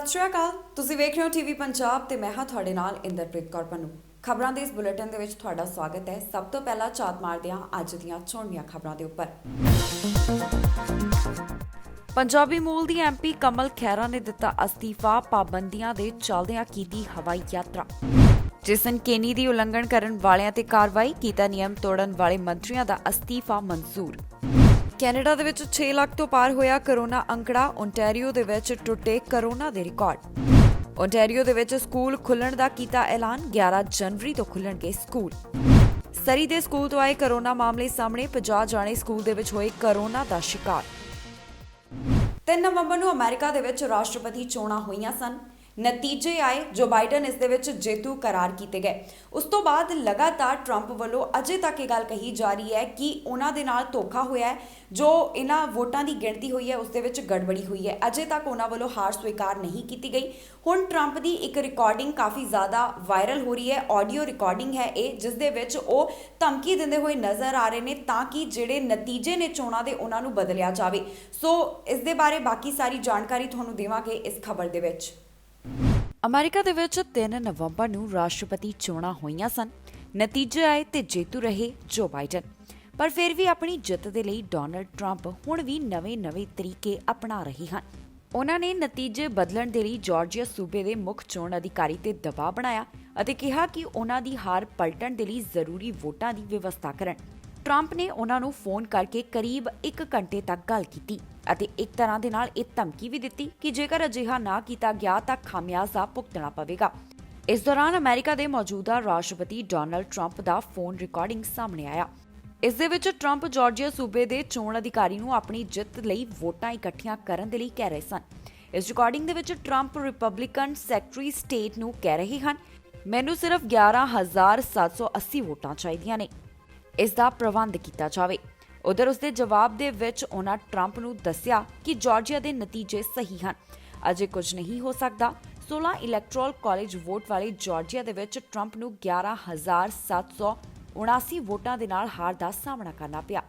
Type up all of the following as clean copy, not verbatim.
ਸਤਿ ਸ਼੍ਰੀ ਅਕਾਲ। ਤੁਸੀਂ ਵੇਖ ਰਹੇ ਹੋ ਟੀਵੀ ਪੰਜਾਬ ਤੇ ਮੈਂ ਹਾਂ ਤੁਹਾਡੇ ਨਾਲ ਇੰਦਰਪ੍ਰੀਤ ਕੌਰ ਪੰਨੂ। ਖਬਰਾਂ ਦੇ ਇਸ ਬੁਲੇਟਿਨ ਦੇ ਵਿੱਚ ਤੁਹਾਡਾ ਸਵਾਗਤ ਹੈ। ਸਭ ਤੋਂ ਪਹਿਲਾਂ ਝਾਤ ਮਾਰਦੇ ਹਾਂ ਅੱਜ ਦੀਆਂ ਚੋਣਵੀਆਂ ਖਬਰਾਂ ਦੇ ਉੱਪਰ। ਪੰਜਾਬੀ ਮੂਲ ਦੀ ਐਮਪੀ ਕਮਲ ਖਹਿਰਾ ਨੇ ਦਿੱਤਾ ਅਸਤੀਫਾ। ਪਾਬੰਦੀਆਂ ਦੇ ਚੱਲਦਿਆਂ ਕੀਤੀ ਹਵਾਈ ਯਾਤਰਾ। ਜੇਸਨ ਕੇਨੀ ਦੀ ਉਲੰਘਣ ਕਰਨ ਵਾਲਿਆਂ ਤੇ ਕਾਰਵਾਈ, ਕੀਤਾ ਨਿਯਮ ਤੋੜਨ ਵਾਲੇ ਮੰਤਰੀਆਂ ਦਾ ਅਸਤੀਫਾ ਮਨਜ਼ੂਰ। ਕੈਨੇਡਾ ਦੇ ਵਿੱਚ 6 ਲੱਖ ਤੋਂ ਪਾਰ ਹੋਇਆ ਕਰੋਨਾ ਅੰਕੜਾ। ਓਨਟਾਰੀਓ ਦੇ ਵਿੱਚ ਟੁੱਟੇ ਕਰੋਨਾ ਦੇ ਰਿਕਾਰਡ। ਓਨਟਾਰੀਓ ਦੇ ਵਿੱਚ ਸਕੂਲ ਖੁੱਲਣ ਦਾ ਕੀਤਾ ਐਲਾਨ, 11 ਜਨਵਰੀ ਤੋਂ ਖੁੱਲਣਗੇ ਸਕੂਲ। ਸਰੀ ਦੇ ਸਕੂਲ ਤੋਂ ਆਏ ਕਰੋਨਾ ਮਾਮਲੇ ਸਾਹਮਣੇ, 50 ਜਾਣੇ ਸਕੂਲ ਦੇ ਵਿੱਚ ਹੋਏ ਕਰੋਨਾ ਦਾ ਸ਼ਿਕਾਰ। 3 ਨਵੰਬਰ ਨੂੰ ਅਮਰੀਕਾ ਦੇ ਵਿੱਚ ਰਾਸ਼ਟਰਪਤੀ ਚੋਣਾਂ ਹੋਈਆਂ ਸਨ। ਨਤੀਜੇ ਆਏ, ਜੋ ਬਾਈਡਨ ਇਸ ਦੇ ਵਿੱਚ ਜੇਤੂ ਕਰਾਰ ਕੀਤੇ ਗਏ। ਉਸ ਤੋਂ ਬਾਅਦ ਲਗਾਤਾਰ ਟਰੰਪ ਵੱਲੋਂ ਅਜੇ ਤੱਕ ਇਹ ਗੱਲ ਕਹੀ ਜਾ ਰਹੀ ਹੈ ਕਿ ਉਹਨਾਂ ਦੇ ਨਾਲ ਧੋਖਾ ਹੋਇਆ ਹੈ। ਜੋ ਇਹਨਾਂ ਵੋਟਾਂ ਦੀ ਗਿਣਤੀ ਹੋਈ ਹੈ ਉਸ ਦੇ ਵਿੱਚ ਗੜਬੜੀ ਹੋਈ ਹੈ। ਅਜੇ ਤੱਕ ਉਹਨਾਂ ਵੱਲੋਂ ਹਾਰ ਸਵੀਕਾਰ ਨਹੀਂ ਕੀਤੀ ਗਈ। ਹੁਣ ਟਰੰਪ ਦੀ ਇੱਕ ਰਿਕਾਰਡਿੰਗ ਕਾਫੀ ਜ਼ਿਆਦਾ ਵਾਇਰਲ ਹੋ ਰਹੀ ਹੈ। ਆਡੀਓ ਰਿਕਾਰਡਿੰਗ ਹੈ ਇਹ, ਜਿਸ ਦੇ ਵਿੱਚ ਉਹ ਧਮਕੀ ਦਿੰਦੇ ਹੋਏ ਨਜ਼ਰ ਆ ਰਹੇ ਨੇ ਤਾਂ ਕਿ ਜਿਹੜੇ ਨਤੀਜੇ ਨੇ ਚੋਣਾਂ ਦੇ ਉਹਨਾਂ ਨੂੰ ਬਦਲਿਆ ਜਾਵੇ। ਸੋ ਇਸ ਦੇ ਬਾਰੇ ਬਾਕੀ ਸਾਰੀ ਜਾਣਕਾਰੀ ਤੁਹਾਨੂੰ ਦੇਵਾਂਗੇ ਇਸ ਖਬਰ ਦੇ ਵਿੱਚ। ਅਮਰੀਕਾ ਦੇ ਵਿੱਚ 3 ਨਵੰਬਰ ਨੂੰ ਰਾਸ਼ਟਰਪਤੀ ਚੋਣਾਂ ਹੋਈਆਂ ਸਨ। ਨਤੀਜੇ ਆਏ ਤੇ ਜੇਤੂ ਰਹੇ ਜੋ ਬਾਈਡਨ। ਪਰ ਫਿਰ ਵੀ ਆਪਣੀ ਜਿੱਤ ਦੇ ਲਈ ਡੋਨਲਡ ਟਰੰਪ ਹੁਣ ਵੀ ਨਵੇਂ ਤਰੀਕੇ ਅਪਣਾ ਰਹੇ ਹਨ। ਉਹਨਾਂ ਨੇ ਨਤੀਜੇ ਬਦਲਣ ਦੇ ਲਈ ਜਾਰਜੀਆ ਸੂਬੇ ਦੇ ਮੁੱਖ ਚੋਣ ਅਧਿਕਾਰੀ ਤੇ ਦਬਾਅ ਬਣਾਇਆ ਅਤੇ ਕਿਹਾ ਕਿ ਉਹਨਾਂ ਦੀ ਹਾਰ ਪਲਟਣ ਦੇ ਲਈ ਜ਼ਰੂਰੀ ਵੋਟਾਂ ਦੀ ਵਿਵਸਥਾ ਕਰਨ। ਟਰੰਪ ਨੇ ਉਹਨਾਂ ਨੂੰ ਫੋਨ ਕਰਕੇ ਕਰੀਬ 1 ਘੰਟੇ ਤੱਕ ਗੱਲ ਕੀਤੀ ਅਤੇ ਇੱਕ ਤਰ੍ਹਾਂ ਦੇ ਨਾਲ ਇਹ ਧਮਕੀ ਵੀ ਦਿੱਤੀ ਕਿ ਜੇਕਰ ਅਜਿਹਾ ਨਾ ਕੀਤਾ ਗਿਆ ਤਾਂ ਖਾਮਿਆਜ਼ਾ ਭੁਗਤਣਾ ਪਵੇਗਾ। ਇਸ ਦੌਰਾਨ ਅਮਰੀਕਾ ਦੇ ਮੌਜੂਦਾ ਰਾਸ਼ਟਰਪਤੀ ਡੋਨਲਡ ਟਰੰਪ ਦਾ ਫੋਨ ਰਿਕਾਰਡਿੰਗ ਸਾਹਮਣੇ ਆਇਆ। ਇਸ ਦੇ ਵਿੱਚ ਟਰੰਪ ਜਾਰਜੀਆ ਸੂਬੇ ਦੇ ਚੋਣ ਅਧਿਕਾਰੀ ਨੂੰ ਆਪਣੀ ਜਿੱਤ ਲਈ ਵੋਟਾਂ ਇਕੱਠੀਆਂ ਕਰਨ ਦੇ ਲਈ ਕਹਿ ਰਹੇ ਸਨ। ਇਸ ਰਿਕਾਰਡਿੰਗ ਦੇ ਵਿੱਚ ਟਰੰਪ ਰਿਪਬਲਿਕਨ ਸੈਕਟਰੀ ਸਟੇਟ ਨੂੰ ਕਹਿ ਰਹੇ ਹਨ, ਮੈਨੂੰ ਸਿਰਫ 11,780 ਵੋਟਾਂ ਚਾਹੀਦੀਆਂ ਨੇ, ਇਸ ਦਾ ਪ੍ਰਬੰਧ ਕੀਤਾ ਜਾਵੇ। ਉਧਰ ਉਸਦੇ ਜਵਾਬ ਦੇ ਵਿੱਚ ਉਹਨਾਂ ਟਰੰਪ ਨੂੰ ਦੱਸਿਆ ਕਿ ਜਾਰਜੀਆ ਦੇ ਨਤੀਜੇ ਸਹੀ ਹਨ, ਅਜੇ ਕੁਝ ਨਹੀਂ ਹੋ ਸਕਦਾ। 16 ਇਲੈਕਟੋਰਲ ਕਾਲਜ ਵੋਟ ਵਾਲੇ ਜਾਰਜੀਆ ਦੇ ਵਿੱਚ ਟਰੰਪ ਨੂੰ 11,779 ਵੋਟਾਂ ਦੇ ਨਾਲ ਹਾਰ ਦਾ ਸਾਹਮਣਾ ਕਰਨਾ ਪਿਆ।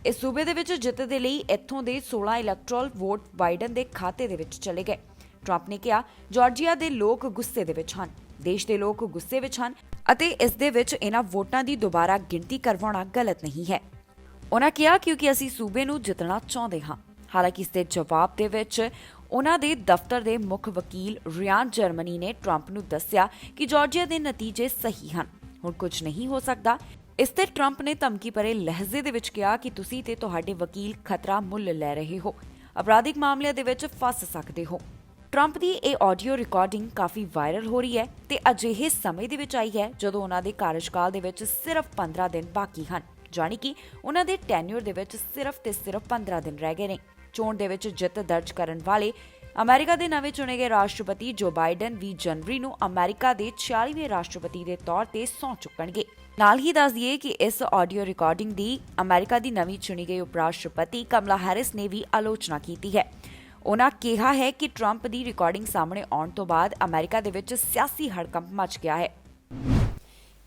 ਇਸ ਸੂਬੇ ਦੇ ਵਿੱਚ ਜਿੱਤ ਦੇ ਲਈ ਇੱਥੋਂ ਦੇ 16 ਇਲੈਕਟੋਰਲ ਵੋਟ ਬਾਈਡਨ ਦੇ ਖਾਤੇ ਦੇ ਵਿੱਚ ਚਲੇ ਗਏ। ਟਰੰਪ ਨੇ ਕਿਹਾ, ਜਾਰਜੀਆ ਦੇ ਲੋਕ ਗੁੱਸੇ ਦੇ ਵਿੱਚ ਹਨ, ਦੇਸ਼ ਦੇ ਲੋਕ ਗੁੱਸੇ ਵਿੱਚ ਹਨ ਅਤੇ ਇਸ ਦੇ ਵਿੱਚ ਇਹਨਾਂ ਵੋਟਾਂ ਦੀ ਦੁਬਾਰਾ ਗਿਣਤੀ ਕਰਵਾਉਣਾ ਗਲਤ ਨਹੀਂ ਹੈ। ਉਹਨਾਂ ਕਿਹਾ ਕਿਉਂਕਿ ਅਸੀਂ ਸੂਬੇ ਨੂੰ ਜਿੱਤਣਾ ਚਾਹੁੰਦੇ ਹਾਂ। ਹਾਲਾਂਕਿ ਇਸ ਦੇ ਜਵਾਬ ਦੇ ਵਿੱਚ ਉਹਨਾਂ ਦੇ ਦਫ਼ਤਰ ਦੇ ਮੁੱਖ ਵਕੀਲ ਰਿਆਨ ਜਰਮਨੀ ਨੇ ਟਰੰਪ ਨੂੰ ਦੱਸਿਆ ਕਿ ਜਾਰਜੀਆ ਦੇ ਨਤੀਜੇ ਸਹੀ ਹਨ, ਹੁਣ ਕੁਝ ਨਹੀਂ ਹੋ ਸਕਦਾ। ਇਸ ਤੇ ਟਰੰਪ ਨੇ ਧਮਕੀ ਭਰੇ ਲਹਿਜ਼ੇ ਦੇ ਵਿੱਚ ਕਿਹਾ ਕਿ ਤੁਸੀਂ ਤੇ ਤੁਹਾਡੇ ਵਕੀਲ ਖਤਰਾ ਮੁੱਲ ਲੈ ਰਹੇ ਹੋ, ਅਪਰਾਧਿਕ ਮਾਮਲਿਆਂ ਦੇ ਵਿੱਚ ਫਸ ਸਕਦੇ ਹੋ। ਟਰੰਪ ਦੀ ਇਹ ਆਡੀਓ ਰਿਕਾਰਡਿੰਗ ਕਾਫੀ ਵਾਇਰਲ ਹੋ ਰਹੀ ਹੈ ਤੇ ਅਜਿਹੇ ਸਮੇਂ ਦੇ ਵਿੱਚ ਆਈ ਹੈ ਜਦੋਂ ਉਹਨਾਂ ਦੇ ਕਾਰਜਕਾਲ ਦੇ ਵਿੱਚ ਸਿਰਫ 15 ਦਿਨ ਬਾਕੀ ਹਨ, ਜਾਣੀ ਕਿ ਉਹਨਾਂ ਦੇ ਟੈਨਿਓਰ ਦੇ ਵਿੱਚ ਸਿਰਫ 15 ਦਿਨ ਰਹਿ ਗਏ ਨੇ। ਚੋਣ ਦੇ ਵਿੱਚ ਜਿੱਤ ਦਰਜ ਕਰਨ ਵਾਲੇ ਅਮਰੀਕਾ ਦੇ ਨਵੇਂ ਚੁਣੇ ਗਏ ਰਾਸ਼ਟਰਪਤੀ ਜੋ ਬਾਈਡਨ 20 ਜਨਵਰੀ ਨੂੰ ਅਮਰੀਕਾ ਦੇ 46ਵੇਂ ਰਾਸ਼ਟਰਪਤੀ ਦੇ ਤੌਰ ਤੇ ਸਹੁੰ ਚੁੱਕਣਗੇ। ਨਾਲ ਹੀ ਦੱਸ ਦਈਏ ਕਿ ਇਸ ਆਡੀਓ ਰਿਕਾਰਡਿੰਗ ਦੀ ਅਮਰੀਕਾ ਦੀ ਨਵੀਂ ਚੁਣੀ ਗਈ ਉਪ ਰਾਸ਼ਟਰਪਤੀ ਕਮਲਾ ਹੈਰਿਸ ਨੇ ਵੀ ਆਲੋਚਨਾ ਕੀਤੀ ਹੈ। ਉਹਨਾਂ ਕਿਹਾ ਹੈ ਕਿ ਟਰੰਪ ਦੀ ਰਿਕਾਰਡਿੰਗ ਸਾਹਮਣੇ ਆਉਣ ਤੋਂ ਬਾਅਦ ਅਮਰੀਕਾ ਦੇ ਵਿੱਚ ਸਿਆਸੀ ਹੜਕੰਪ ਮਚ ਗਿਆ ਹੈ।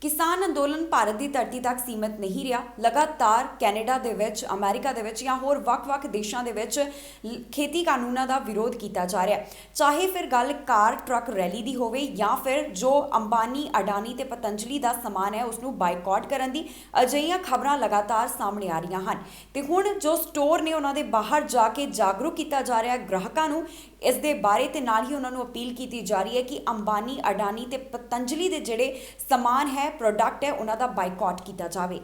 ਕਿਸਾਨ ਅੰਦੋਲਨ ਭਾਰਤ ਦੀ ਧਰਤੀ ਤੱਕ ਸੀਮਿਤ ਨਹੀਂ ਰਿਹਾ। ਲਗਾਤਾਰ ਕੈਨੇਡਾ ਦੇ ਵਿੱਚ, ਅਮਰੀਕਾ ਦੇ ਵਿੱਚ ਜਾਂ ਹੋਰ ਵੱਖ-ਵੱਖ ਦੇਸ਼ਾਂ ਦੇ ਵਿੱਚ ਖੇਤੀ ਕਾਨੂੰਨਾਂ ਦਾ ਵਿਰੋਧ ਕੀਤਾ ਜਾ ਰਿਹਾ। ਚਾਹੇ ਫਿਰ ਗੱਲ ਕਾਰ ਟਰੱਕ ਰੈਲੀ ਦੀ ਹੋਵੇ ਜਾਂ ਫਿਰ ਜੋ ਅੰਬਾਨੀ, ਅਡਾਨੀ ਤੇ ਪਤੰਜਲੀ ਦਾ ਸਮਾਨ ਹੈ ਉਸ ਨੂੰ ਬਾਈਕਾਟ ਕਰਨ ਦੀ, ਅਜਿਹੀਆਂ ਖਬਰਾਂ ਲਗਾਤਾਰ ਸਾਹਮਣੇ ਆ ਰਹੀਆਂ ਹਨ। ਤੇ ਹੁਣ ਜੋ ਸਟੋਰ ਨੇ ਉਹਨਾਂ ਦੇ ਬਾਹਰ ਜਾ ਕੇ ਜਾਗਰੂਕ ਕੀਤਾ ਜਾ ਰਿਹਾ ਗ੍ਰਾਹਕਾਂ ਨੂੰ ਇਸ ਦੇ ਬਾਰੇ ਤੇ ਨਾਲ ਹੀ ਉਹਨਾਂ ਨੂੰ ਅਪੀਲ ਕੀਤੀ ਜਾ ਰਹੀ ਹੈ ਕਿ ਅੰਬਾਨੀ, ਅਡਾਨੀ ਤੇ ਪਤੰਜਲੀ ਦੇ ਜਿਹੜੇ ਸਮਾਨ ਹੈ, ਪ੍ਰੋਡਕਟ ਹੈ, ਉਹਨਾਂ ਦਾ ਬਾਈਕਾਟ ਕੀਤਾ ਜਾਵੇ।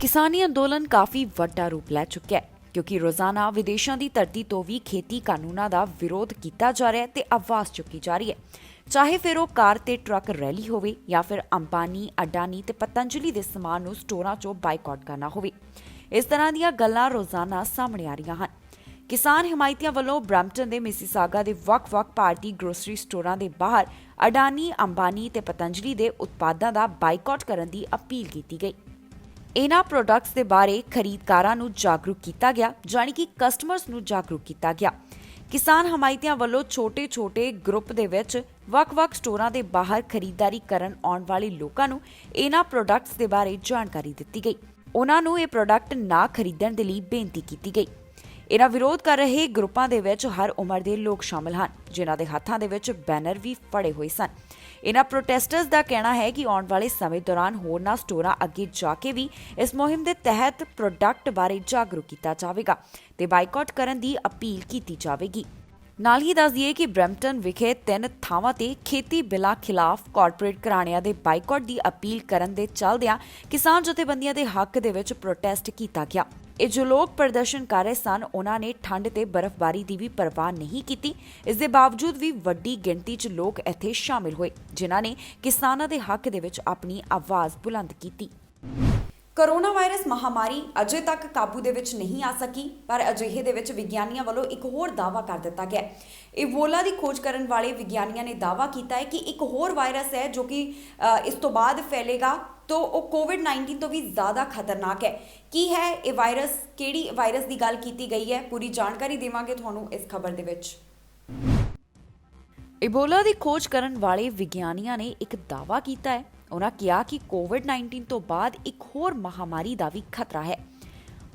ਕਿਸਾਨੀ ਅੰਦੋਲਨ ਕਾਫੀ ਵੱਡਾ ਰੂਪ ਲੈ ਚੁੱਕਿਆ ਹੈ ਕਿਉਂਕਿ ਰੋਜ਼ਾਨਾ ਵਿਦੇਸ਼ਾਂ ਦੀ ਧਰਤੀ ਤੋਂ ਵੀ ਖੇਤੀ ਕਾਨੂੰਨਾਂ ਦਾ ਵਿਰੋਧ ਕੀਤਾ ਜਾ ਰਿਹਾ ਹੈ ਤੇ ਆਵਾਜ਼ ਚੁੱਕੀ ਜਾ ਰਹੀ ਹੈ। ਚਾਹੇ ਫਿਰ ਉਹ ਕਾਰ ਤੇ ਟਰੱਕ ਰੈਲੀ ਹੋਵੇ ਜਾਂ ਫਿਰ ਅੰਬਾਨੀ, ਅਡਾਨੀ ਤੇ ਪਤੰਜਲੀ ਦੇ ਸਮਾਨ ਨੂੰ ਸਟੋਰਾਂ 'ਚੋਂ ਬਾਈਕਾਟ ਕਰਨਾ ਹੋਵੇ, ਇਸ ਤਰ੍ਹਾਂ ਦੀਆਂ ਗੱਲਾਂ ਰੋਜ਼ਾਨਾ ਸਾਹਮਣੇ ਆ ਰਹੀਆਂ ਹਨ। ਕਿਸਾਨ ਹਮਾਇਤੀਆਂ ਵੱਲੋਂ ਬ੍ਰੈਂਪਟਨ ਦੇ ਮਿਸੀਸਾਗਾ ਦੇ ਵੱਖ-ਵੱਖ ਭਾਰਤੀ ਗਰੋਸਰੀ ਸਟੋਰਾਂ ਦੇ ਬਾਹਰ ਅਡਾਨੀ, ਅੰਬਾਨੀ ਤੇ ਪਤੰਜਲੀ ਦੇ ਉਤਪਾਦਾਂ ਦਾ ਬਾਈਕਾਟ ਕਰਨ ਦੀ ਅਪੀਲ ਕੀਤੀ ਗਈ। ਇਹਨਾਂ ਪ੍ਰੋਡਕਟਸ ਦੇ ਬਾਰੇ ਖਰੀਦਦਾਰਾਂ ਨੂੰ ਜਾਗਰੂਕ ਕੀਤਾ ਗਿਆ, ਜਾਣੀ ਕਿ ਕਸਟਮਰਸ ਨੂੰ ਜਾਗਰੂਕ ਕੀਤਾ ਗਿਆ। ਕਿਸਾਨ ਹਮਾਇਤੀਆਂ ਵੱਲੋਂ ਛੋਟੇ-ਛੋਟੇ ਗਰੁੱਪ ਦੇ ਵਿੱਚ ਵੱਖ-ਵੱਖ ਸਟੋਰਾਂ ਦੇ ਬਾਹਰ ਖਰੀਦਦਾਰੀ ਕਰਨ ਆਉਣ ਵਾਲੇ ਲੋਕਾਂ ਨੂੰ ਇਹਨਾਂ ਪ੍ਰੋਡਕਟਸ ਦੇ ਬਾਰੇ ਜਾਣਕਾਰੀ ਦਿੱਤੀ ਗਈ। ਉਹਨਾਂ ਨੂੰ ਇਹ ਪ੍ਰੋਡਕਟ ਨਾ ਖਰੀਦਣ ਦੇ ਲਈ ਬੇਨਤੀ ਕੀਤੀ ਗਈ। ਇਹਨਾਂ ਵਿਰੋਧ ਕਰ ਰਹੇ ਗਰੁੱਪਾਂ ਦੇ ਵਿੱਚ ਹਰ ਉਮਰ ਦੇ ਲੋਕ ਸ਼ਾਮਲ ਹਨ, ਜਿਨ੍ਹਾਂ ਦੇ ਹੱਥਾਂ ਦੇ ਵਿੱਚ ਬੈਨਰ ਵੀ ਫੜੇ ਹੋਏ ਸਨ। ਇਹਨਾਂ ਪ੍ਰੋਟੈਸਟਰਸ ਦਾ ਕਹਿਣਾ ਹੈ ਕਿ ਆਉਣ ਵਾਲੇ ਸਮੇਂ ਦੌਰਾਨ ਹੋਰਨਾਂ ਸਟੋਰਾਂ ਅੱਗੇ ਜਾ ਕੇ ਵੀ ਇਸ ਮੁਹਿੰਮ ਦੇ ਤਹਿਤ ਪ੍ਰੋਡਕਟ ਬਾਰੇ ਜਾਗਰੂਕ ਕੀਤਾ ਜਾਵੇਗਾ ਤੇ ਬਾਈਕਾਟ ਕਰਨ ਦੀ ਅਪੀਲ ਕੀਤੀ ਜਾਵੇਗੀ। ਨਾਲ ਹੀ ਦੱਸ ਦਈਏ ਕਿ ਬਰੈਂਪਟਨ ਵਿਖੇ 3 ਥਾਵਾਂ ਤੇ ਖੇਤੀ ਬਿੱਲਾਂ ਖਿਲਾਫ ਕਾਰਪੋਰੇਟ ਘਰਾਣਿਆਂ ਦੇ ਬਾਈਕਾਟ ਦੀ ਅਪੀਲ ਕਰਨ ਦੇ ਚੱਲਦਿਆਂ ਕਿਸਾਨ ਜਥੇਬੰਦੀਆਂ ਦੇ ਹੱਕ ਦੇ ਵਿੱਚ ਪ੍ਰੋਟੈਸਟ ਕੀਤਾ ਗਿਆ। ਇਹ ਜੋ ਲੋਕ ਪ੍ਰਦਰਸ਼ਨ ਕਰ ਰਹੇ ਸਨ, ਉਹਨਾਂ ਨੇ ਠੰਡ ਤੇ ਬਰਫ਼ਬਾਰੀ ਦੀ ਵੀ ਪਰਵਾਹ ਨਹੀਂ ਕੀਤੀ। ਇਸ ਦੇ ਬਾਵਜੂਦ ਵੀ ਵੱਡੀ ਗਿਣਤੀ 'ਚ ਲੋਕ ਇੱਥੇ ਸ਼ਾਮਿਲ ਹੋਏ, ਜਿਨ੍ਹਾਂ ਨੇ ਕਿਸਾਨਾਂ ਦੇ ਹੱਕ ਦੇ ਵਿੱਚ ਆਪਣੀ ਆਵਾਜ਼ ਬੁਲੰਦ ਕੀਤੀ। ਕੋਰੋਨਾ ਵਾਇਰਸ ਮਹਾਮਾਰੀ ਅਜੇ ਤੱਕ ਕਾਬੂ ਦੇ ਵਿੱਚ ਨਹੀਂ ਆ ਸਕੀ, ਪਰ ਅਜਿਹੇ ਦੇ ਵਿੱਚ ਵਿਗਿਆਨੀਆਂ ਵੱਲੋਂ ਇੱਕ ਹੋਰ ਦਾਅਵਾ ਕਰ ਦਿੱਤਾ ਗਿਆ। ਇਬੋਲਾ ਦੀ ਖੋਜ ਕਰਨ ਵਾਲੇ ਵਿਗਿਆਨੀਆਂ ਨੇ ਦਾਅਵਾ ਕੀਤਾ ਹੈ ਕਿ ਇੱਕ ਹੋਰ ਵਾਇਰਸ ਹੈ ਜੋ ਕਿ ਇਸ ਤੋਂ ਬਾਅਦ ਫੈਲੇਗਾ, तो वो कोविड-19 तो भी ज़्यादा खतरनाक है। की है ये वायरस, किहड़ी वायरस की गल की गई है, पूरी जानकारी देवांगे तुहानूं इस खबर दे विच। इबोला की खोज करन वाले विग्यानियां ने एक दावा किया है। उन्होंने कहा कि कोविड-19 तो बाद एक होर महामारी का भी खतरा है।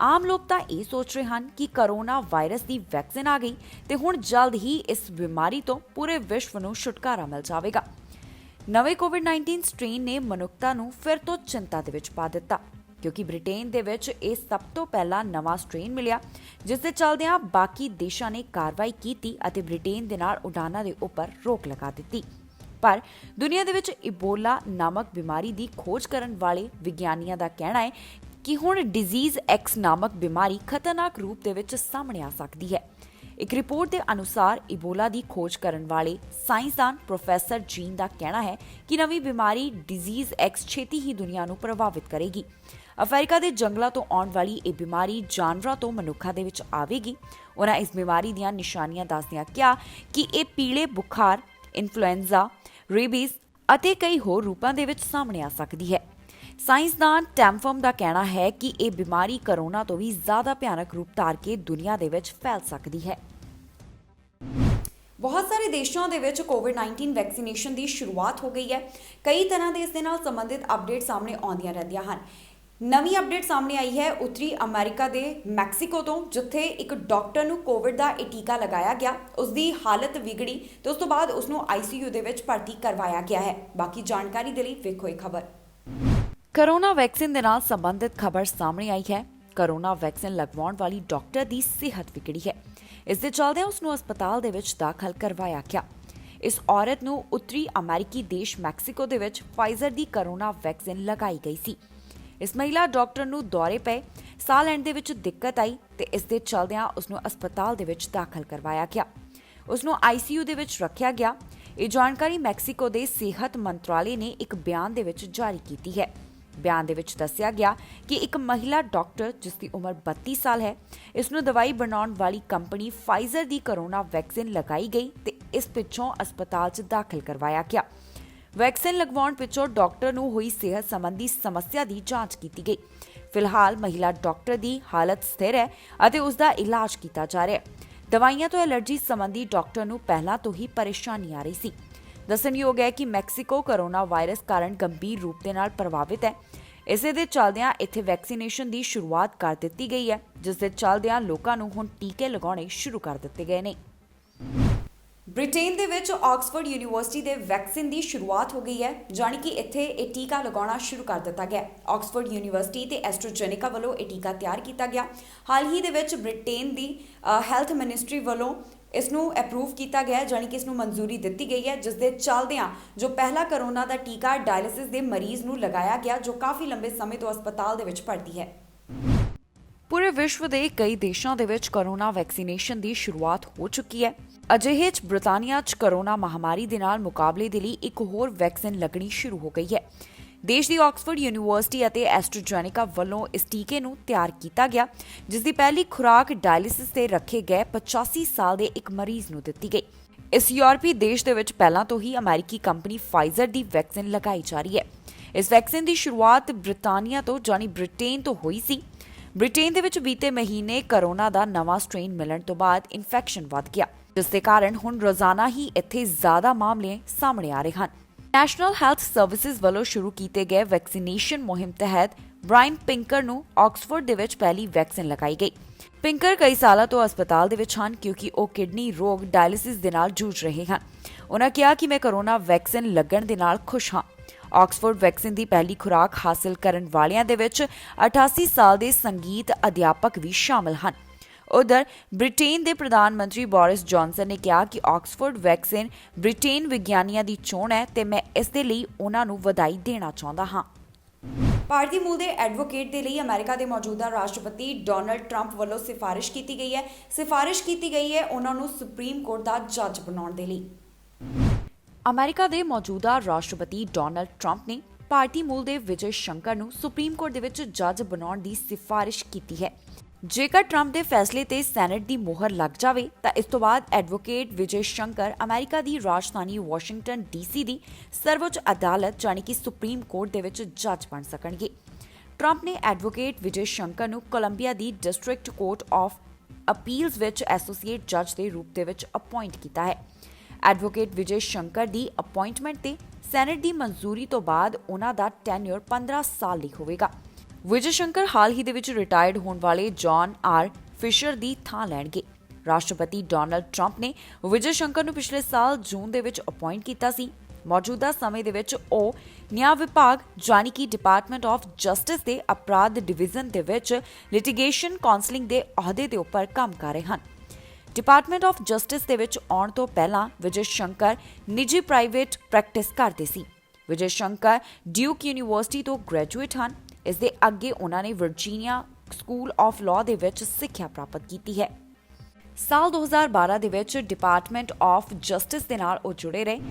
आम लोग तो ये सोच रहे हैं कि कोरोना वायरस की वैक्सीन आ गई तो हुण जल्द ही इस बीमारी तो पूरे विश्व नूं छुटकारा मिल जाएगा। नवे कोविड-19 स्ट्रेन ने मनुखता नूं फिर तो चिंता दे विच पा दिता, क्योंकि ब्रिटेन दे विच ये सब तो पहला नवा स्ट्रेन मिलिया, जिस दे चलदिआं बाकी देशां ने कार्रवाई कीती अते ब्रिटेन दे नाल उड़ाणां दे उपर रोक लगा दित्ती। पर दुनिया दे विच इबोला नामक बीमारी की खोज करन वाले विग्यानियां दा कहना है कि हुण डिजीज एक्स नामक बीमारी खतरनाक रूप दे विच सामने आ सकदी है। एक रिपोर्ट के अनुसार इबोला की खोज करने वाले साइंसदान प्रोफैसर जीन का कहना है कि नवी बीमारी डिजीज एक्स छेती ही दुनिया को प्रभावित करेगी। अफ्रीका के जंगलों तो आने वाली यह बीमारी जानवरों तो मनुखों के विच आवेगी। उन्होंने इस बीमारी दी निशानियां दसदियां कहा कि यह पीले बुखार, इन्फ्लुएंजा, रेबीज अते कई होर रूपों के विच सामने आ सकती है। साइंसदान टैमफम का कहना है कि यह बीमारी कोरोना तो भी ज़्यादा भयानक रूप धार के दुनिया के विच फैल सकती है। बहुत सारे देशों के विच कोविड-19 वैक्सीनेशन की शुरुआत हो गई है। कई तरह के इस दे नाल संबंधित अपडेट सामने आउंदियां रहिंदियां हन। नवी अपडेट सामने आई है उत्तरी अमेरिका के मैक्सीको तो, जिथे एक डॉक्टर नूं कोविड का यह टीका लगाया गया। उसकी हालत विगड़ी तो उस तो बाद उसनूं ICU दे विच भर्ती करवाया गया है। बाकी जानकारी दे लई वेखो ये खबर। कोरोना वैक्सीन दे नाल संबंधित खबर सामने आई है। कोरोना वैक्सीन लगवाउण वाली डॉक्टर की सेहत विगड़ी है। इस दे चलदे उसनूं अस्पताल दे विच दाखल करवाया गया। इस औरत नूं उत्तरी अमेरिकी देश मैक्सीको दे विच फाइजर की कोरोना वैक्सीन लगाई गई सी। इस महिला डॉक्टर नूं दौरे पे, साह लैण दे विच दिक्कत आई ते इस दे चलदिआं उसनूं अस्पताल दे विच दाखल करवाया गया। उसनूं ICU दे विच रखिया गया। ये जानकारी मैक्सीको दे सेहत मंत्रालय ने एक बयान दे विच जारी कीती है। बयान दे विच दस्सिया गया कि एक महिला डॉक्टर जिसकी उम्र 32 साल है, इसनूं दवाई बनाउण वाली कंपनी फाइजर की कोरोना वैक्सीन लगाई गई ते इस पिछों अस्पताल च दाखल करवाया गया। वैक्सीन लगवाउण पिछों डॉक्टर नूं होई सेहत संबंधी समस्या की जांच की गई। फिलहाल महिला डॉक्टर की हालत स्थिर है अते उसका इलाज किया जा रहा है। दवाइयां तो एलर्जी संबंधी डॉक्टर नूं पहलां तो ही परेशानी आ रही सी। दसणयोग है कि मैक्सीको कोरोना वायरस कारण गंभीर रूप दे नाल प्रभावित है। इसे दे चलदिआं इत्थे वैक्सीनेशन की शुरुआत कर दी गई है, जिस दे चलदिआं लोकां नूं हुण टीके लगाउणे शुरू कर दिते गए ने। ब्रिटेन दे विच ऑक्सफोर्ड यूनीवर्सिटी दे वैक्सीन की शुरुआत हो गई है, जानी कि इत्थे ये टीका लगाउणा शुरू कर दिता गया। ऑक्सफोर्ड यूनीवर्सिटी ते एस्ट्राजेनेका वालों ये टीका तैयार किया गया। हाल ही दे विच ब्रिटेन की हैल्थ मिनिस्ट्री वालों इसनूं अप्रूव किया गया, जानी कि इसनूं मंजूरी दी गई है, जिस दे चलदिआं जो पहला कोरोना का टीका डायलिसिस के मरीज नूं लगाया गया, जो काफ़ी लंबे समय तो अस्पताल दे विच भर्ती है। पूरे विश्व के कई देशों के विच कोरोना वैक्सीनेशन की शुरुआत हो चुकी है। अजिहे च ब्रिटानिया च कोरोना महामारी दे नाल मुकाबले दे लई एक होर वैक्सीन लगनी शुरू हो गई है। देश की ऑक्सफोर्ड यूनीवर्सिटी और एस्ट्राजेनेका वालों इस टीके नूं तैयार किया गया, जिसकी पहली खुराक डायलिसिस से रखे गए 85 साल के एक मरीज नूं दित्ती गई। इस यूरोपी देश दे विच पहलां तो ही अमेरिकी कंपनी फाइजर की वैक्सीन लगाई जा रही है। इस वैक्सीन की शुरुआत ब्रिटानिया तो जानी ब्रिटेन तो हुई सी। ब्रिटेन दे विच बीते महीने कोरोना का नवा स्ट्रेन मिलण तो बाद इन्फैक्शन वध गया, जिसके कारण हुण रोजाना ही इत्थे ज़्यादा मामले सामने आ रहे हैं। नैशनल हैल्थ सर्विसेज वालों शुरू किए गए वैक्सीनेशन मुहिम तहत ਬ੍ਰਾਇਨ ਪਿੰਕਰ ਨੂੰ ਆਕਸਫੋਰਡ ਦੇ ਵਿੱਚ ਪਹਿਲੀ ਵੈਕਸੀਨ ਲਗਾਈ ਗਈ। ਪਿੰਕਰ ਕਈ ਸਾਲਾਂ ਤੋਂ ਹਸਪਤਾਲ ਦੇ ਵਿੱਚ ਹਨ ਕਿਉਂਕਿ ਉਹ ਕਿਡਨੀ ਰੋਗ ਡਾਇਲਿਸਿਸ ਦੇ ਨਾਲ ਜੂਝ ਰਹੇ ਹਨ। ਉਹਨਾਂ ਕਿਹਾ ਕਿ ਮੈਂ ਕੋਰੋਨਾ ਵੈਕਸੀਨ ਲੱਗਣ ਦੇ ਨਾਲ ਖੁਸ਼ ਹਾਂ। ਆਕਸਫੋਰਡ ਵੈਕਸੀਨ ਦੀ ਪਹਿਲੀ ਖੁਰਾਕ ਹਾਸਲ ਕਰਨ ਵਾਲਿਆਂ ਦੇ ਵਿੱਚ 88 ਸਾਲ ਦੇ ਸੰਗੀਤ ਅਧਿਆਪਕ ਵੀ ਸ਼ਾਮਲ ਹਨ। ਉਧਰ ਬ੍ਰਿਟੇਨ ਦੇ ਪ੍ਰਧਾਨ ਮੰਤਰੀ ਬੋਰਿਸ ਜੌਨਸਨ ਨੇ ਕਿਹਾ ਕਿ ਆਕਸਫੋਰਡ ਵੈਕਸੀਨ ਬ੍ਰਿਟੇਨ ਵਿਗਿਆਨੀਆਂ ਦੀ ਚੋਣ ਹੈ ਤੇ ਮੈਂ ਇਸ ਦੇ ਲਈ ਉਹਨਾਂ ਨੂੰ ਵਧਾਈ ਦੇਣਾ ਚਾਹੁੰਦਾ ਹਾਂ। ਭਾਰਤੀ ਮੂਲ ਦੇ ਐਡਵੋਕੇਟ ਦੇ ਲਈ ਅਮਰੀਕਾ ਦੇ ਮੌਜੂਦਾ ਰਾਸ਼ਟਰਪਤੀ ਡੋਨਲਡ ਟਰੰਪ ਵੱਲੋਂ ਸਿਫਾਰਿਸ਼ ਕੀਤੀ ਗਈ ਹੈ ਉਹਨਾਂ ਨੂੰ ਸੁਪਰੀਮ ਕੋਰਟ ਦਾ ਜੱਜ ਬਣਾਉਣ ਦੇ ਲਈ। ਅਮਰੀਕਾ ਦੇ ਮੌਜੂਦਾ ਰਾਸ਼ਟਰਪਤੀ ਡੋਨਲਡ ਟਰੰਪ ਨੇ ਭਾਰਤੀ ਮੂਲ ਦੇ ਵਿਜੇ ਸ਼ੰਕਰ ਨੂੰ ਸੁਪਰੀਮ ਕੋਰਟ ਦੇ ਵਿੱਚ ਜੱਜ ਬਣਾਉਣ ਦੀ ਸਿਫਾਰਿਸ਼ ਕੀਤੀ ਹੈ। ਜੇਕਰ ਟਰੰਪ ਦੇ ਫੈਸਲੇ ਤੇ ਸੈਨੇਟ ਦੀ ਮੋਹਰ ਲੱਗ ਜਾਵੇ ਤਾਂ ਇਸ ਤੋਂ ਬਾਅਦ ਐਡਵੋਕੇਟ ਵਿਜੇ ਸ਼ੰਕਰ ਅਮਰੀਕਾ ਦੀ ਰਾਜਧਾਨੀ ਵਾਸ਼ਿੰਗਟਨ ਡੀਸੀ ਦੀ ਸਰਵਉੱਚ ਅਦਾਲਤ ਯਾਨੀ ਕਿ ਸੁਪਰੀਮ ਕੋਰਟ ਦੇ ਵਿੱਚ ਜੱਜ ਬਣ ਸਕਣਗੇ। ਟਰੰਪ ਨੇ ਐਡਵੋਕੇਟ ਵਿਜੇ ਸ਼ੰਕਰ ਨੂੰ Columbia the district court of appeals ਵਿੱਚ ਐਸੋਸੀਏਟ ਜੱਜ ਦੇ ਰੂਪ ਦੇ ਵਿੱਚ ਅਪਾਇੰਟ ਕੀਤਾ ਹੈ। ਐਡਵੋਕੇਟ ਵਿਜੇ ਸ਼ੰਕਰ ਦੀ ਅਪਾਇੰਟਮੈਂਟ ਤੇ ਸੈਨੇਟ ਦੀ ਮਨਜ਼ੂਰੀ ਤੋਂ ਬਾਅਦ ਉਹਨਾਂ ਦਾ ਟੈਨਿਓਰ 15 ਸਾਲ ਲਈ ਹੋਵੇਗਾ। ਵਿਜੇ ਸ਼ੰਕਰ ਹਾਲ ਹੀ ਦੇ ਵਿੱਚ ਰਿਟਾਇਰਡ ਹੋਣ ਵਾਲੇ ਜੌਨ ਆਰ ਫਿਸ਼ਰ ਦੀ ਥਾਂ ਲੈਣਗੇ। ਰਾਸ਼ਟਰਪਤੀ ਡੋਨਲਡ ਟਰੰਪ ਨੇ ਵਿਜੇ ਸ਼ੰਕਰ ਨੂੰ ਪਿਛਲੇ ਸਾਲ ਜੂਨ ਦੇ ਵਿੱਚ ਅਪਾਇੰਟ ਕੀਤਾ ਸੀ। ਮੌਜੂਦਾ ਸਮੇਂ ਦੇ ਵਿੱਚ ਉਹ ਨਿਆਂ ਵਿਭਾਗ ਯਾਨੀ ਕਿ ਡਿਪਾਰਟਮੈਂਟ ਆਫ ਜਸਟਿਸ ਦੇ ਅਪਰਾਧ ਡਿਵੀਜ਼ਨ ਦੇ ਵਿੱਚ ਲਿਟੀਗੇਸ਼ਨ ਕਾਉਂਸਲਿੰਗ ਦੇ ਅਹੁਦੇ ਦੇ ਉੱਪਰ ਕੰਮ ਕਰ ਰਹੇ ਹਨ। ਡਿਪਾਰਟਮੈਂਟ ਆਫ ਜਸਟਿਸ ਦੇ ਵਿੱਚ ਆਉਣ ਤੋਂ ਪਹਿਲਾਂ ਵਿਜੇ ਸ਼ੰਕਰ ਨਿੱਜੀ ਪ੍ਰਾਈਵੇਟ ਪ੍ਰੈਕਟਿਸ ਕਰਦੇ ਸੀ। ਵਿਜੇ ਸ਼ੰਕਰ ਡਿਊਕ ਯੂਨੀਵਰਸਿਟੀ ਤੋਂ ਗ੍ਰੈਜੂਏਟ ਹਨ। ਇਸ ਦੇ ਅੱਗੇ ਉਹਨਾਂ ਨੇ ਵਰਜੀਨੀਆ ਸਕੂਲ ਆਫ ਲਾਅ ਦੇ ਵਿੱਚ ਸਿੱਖਿਆ ਪ੍ਰਾਪਤ ਕੀਤੀ ਹੈ। ਸਾਲ 2012 ਦੇ ਵਿੱਚ ਡਿਪਾਰਟਮੈਂਟ ਆਫ ਜਸਟਿਸ ਦੇ ਨਾਲ ਉਹ ਜੁੜੇ ਰਹੇ।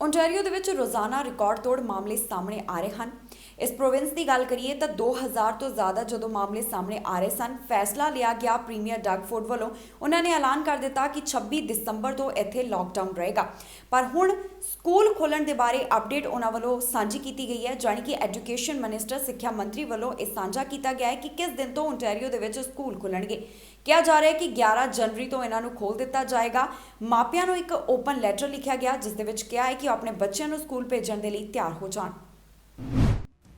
ਓਨਟਾਰੀਓ ਦੇ ਵਿੱਚ ਰੋਜ਼ਾਨਾ ਰਿਕਾਰਡ ਤੋੜ ਮਾਮਲੇ ਸਾਹਮਣੇ ਆ ਰਹੇ ਹਨ। ਇਸ ਪ੍ਰੋਵਿੰਸ ਦੀ ਗੱਲ ਕਰੀਏ ਤਾਂ 2000 ਤੋਂ ਜ਼ਿਆਦਾ ਜਦੋਂ ਮਾਮਲੇ ਸਾਹਮਣੇ ਆ ਰਹੇ ਸਨ, ਫੈਸਲਾ ਲਿਆ ਗਿਆ ਪ੍ਰੀਮੀਅਰ ਡਗ ਫੋਰਡ ਵੱਲੋਂ। ਉਹਨਾਂ ਨੇ ਐਲਾਨ ਕਰ ਦਿੱਤਾ ਕਿ 26 ਦਸੰਬਰ ਤੋਂ ਇੱਥੇ ਲਾਕਡਾਊਨ ਰਹੇਗਾ। ਪਰ ਹੁਣ ਸਕੂਲ ਖੋਲ੍ਹਣ ਦੇ ਬਾਰੇ ਅਪਡੇਟ ਉਹਨਾਂ ਵੱਲੋਂ ਸਾਂਝੀ ਕੀਤੀ ਗਈ ਹੈ, ਜਾਣੀ ਕਿ ਐਜੂਕੇਸ਼ਨ ਮਿਨਿਸਟਰ ਸਿੱਖਿਆ ਮੰਤਰੀ ਵੱਲੋਂ ਇਹ ਸਾਂਝਾ ਕੀਤਾ ਗਿਆ ਹੈ ਕਿ ਕਿਸ ਦਿਨ ਤੋਂ ਓਨਟਾਰੀਓ ਦੇ ਵਿੱਚ ਸਕੂਲ ਖੁੱਲ੍ਹਣਗੇ। ਕਿਹਾ ਜਾ ਰਿਹਾ ਹੈ ਕਿ 11 ਜਨਵਰੀ ਤੋਂ ਇਹਨਾਂ ਨੂੰ ਖੋਲ੍ਹ ਦਿੱਤਾ ਜਾਏਗਾ। ਮਾਪਿਆਂ ਨੂੰ ਇੱਕ ਓਪਨ ਲੈਟਰ ਲਿਖਿਆ ਗਿਆ ਜਿਸ ਦੇ ਵਿੱਚ ਕਿਹਾ ਹੈ ਕਿ ਉਹ ਆਪਣੇ ਬੱਚਿਆਂ ਨੂੰ ਸਕੂਲ ਭੇਜਣ ਦੇ ਲਈ ਤਿਆਰ ਹੋ ਜਾਣ।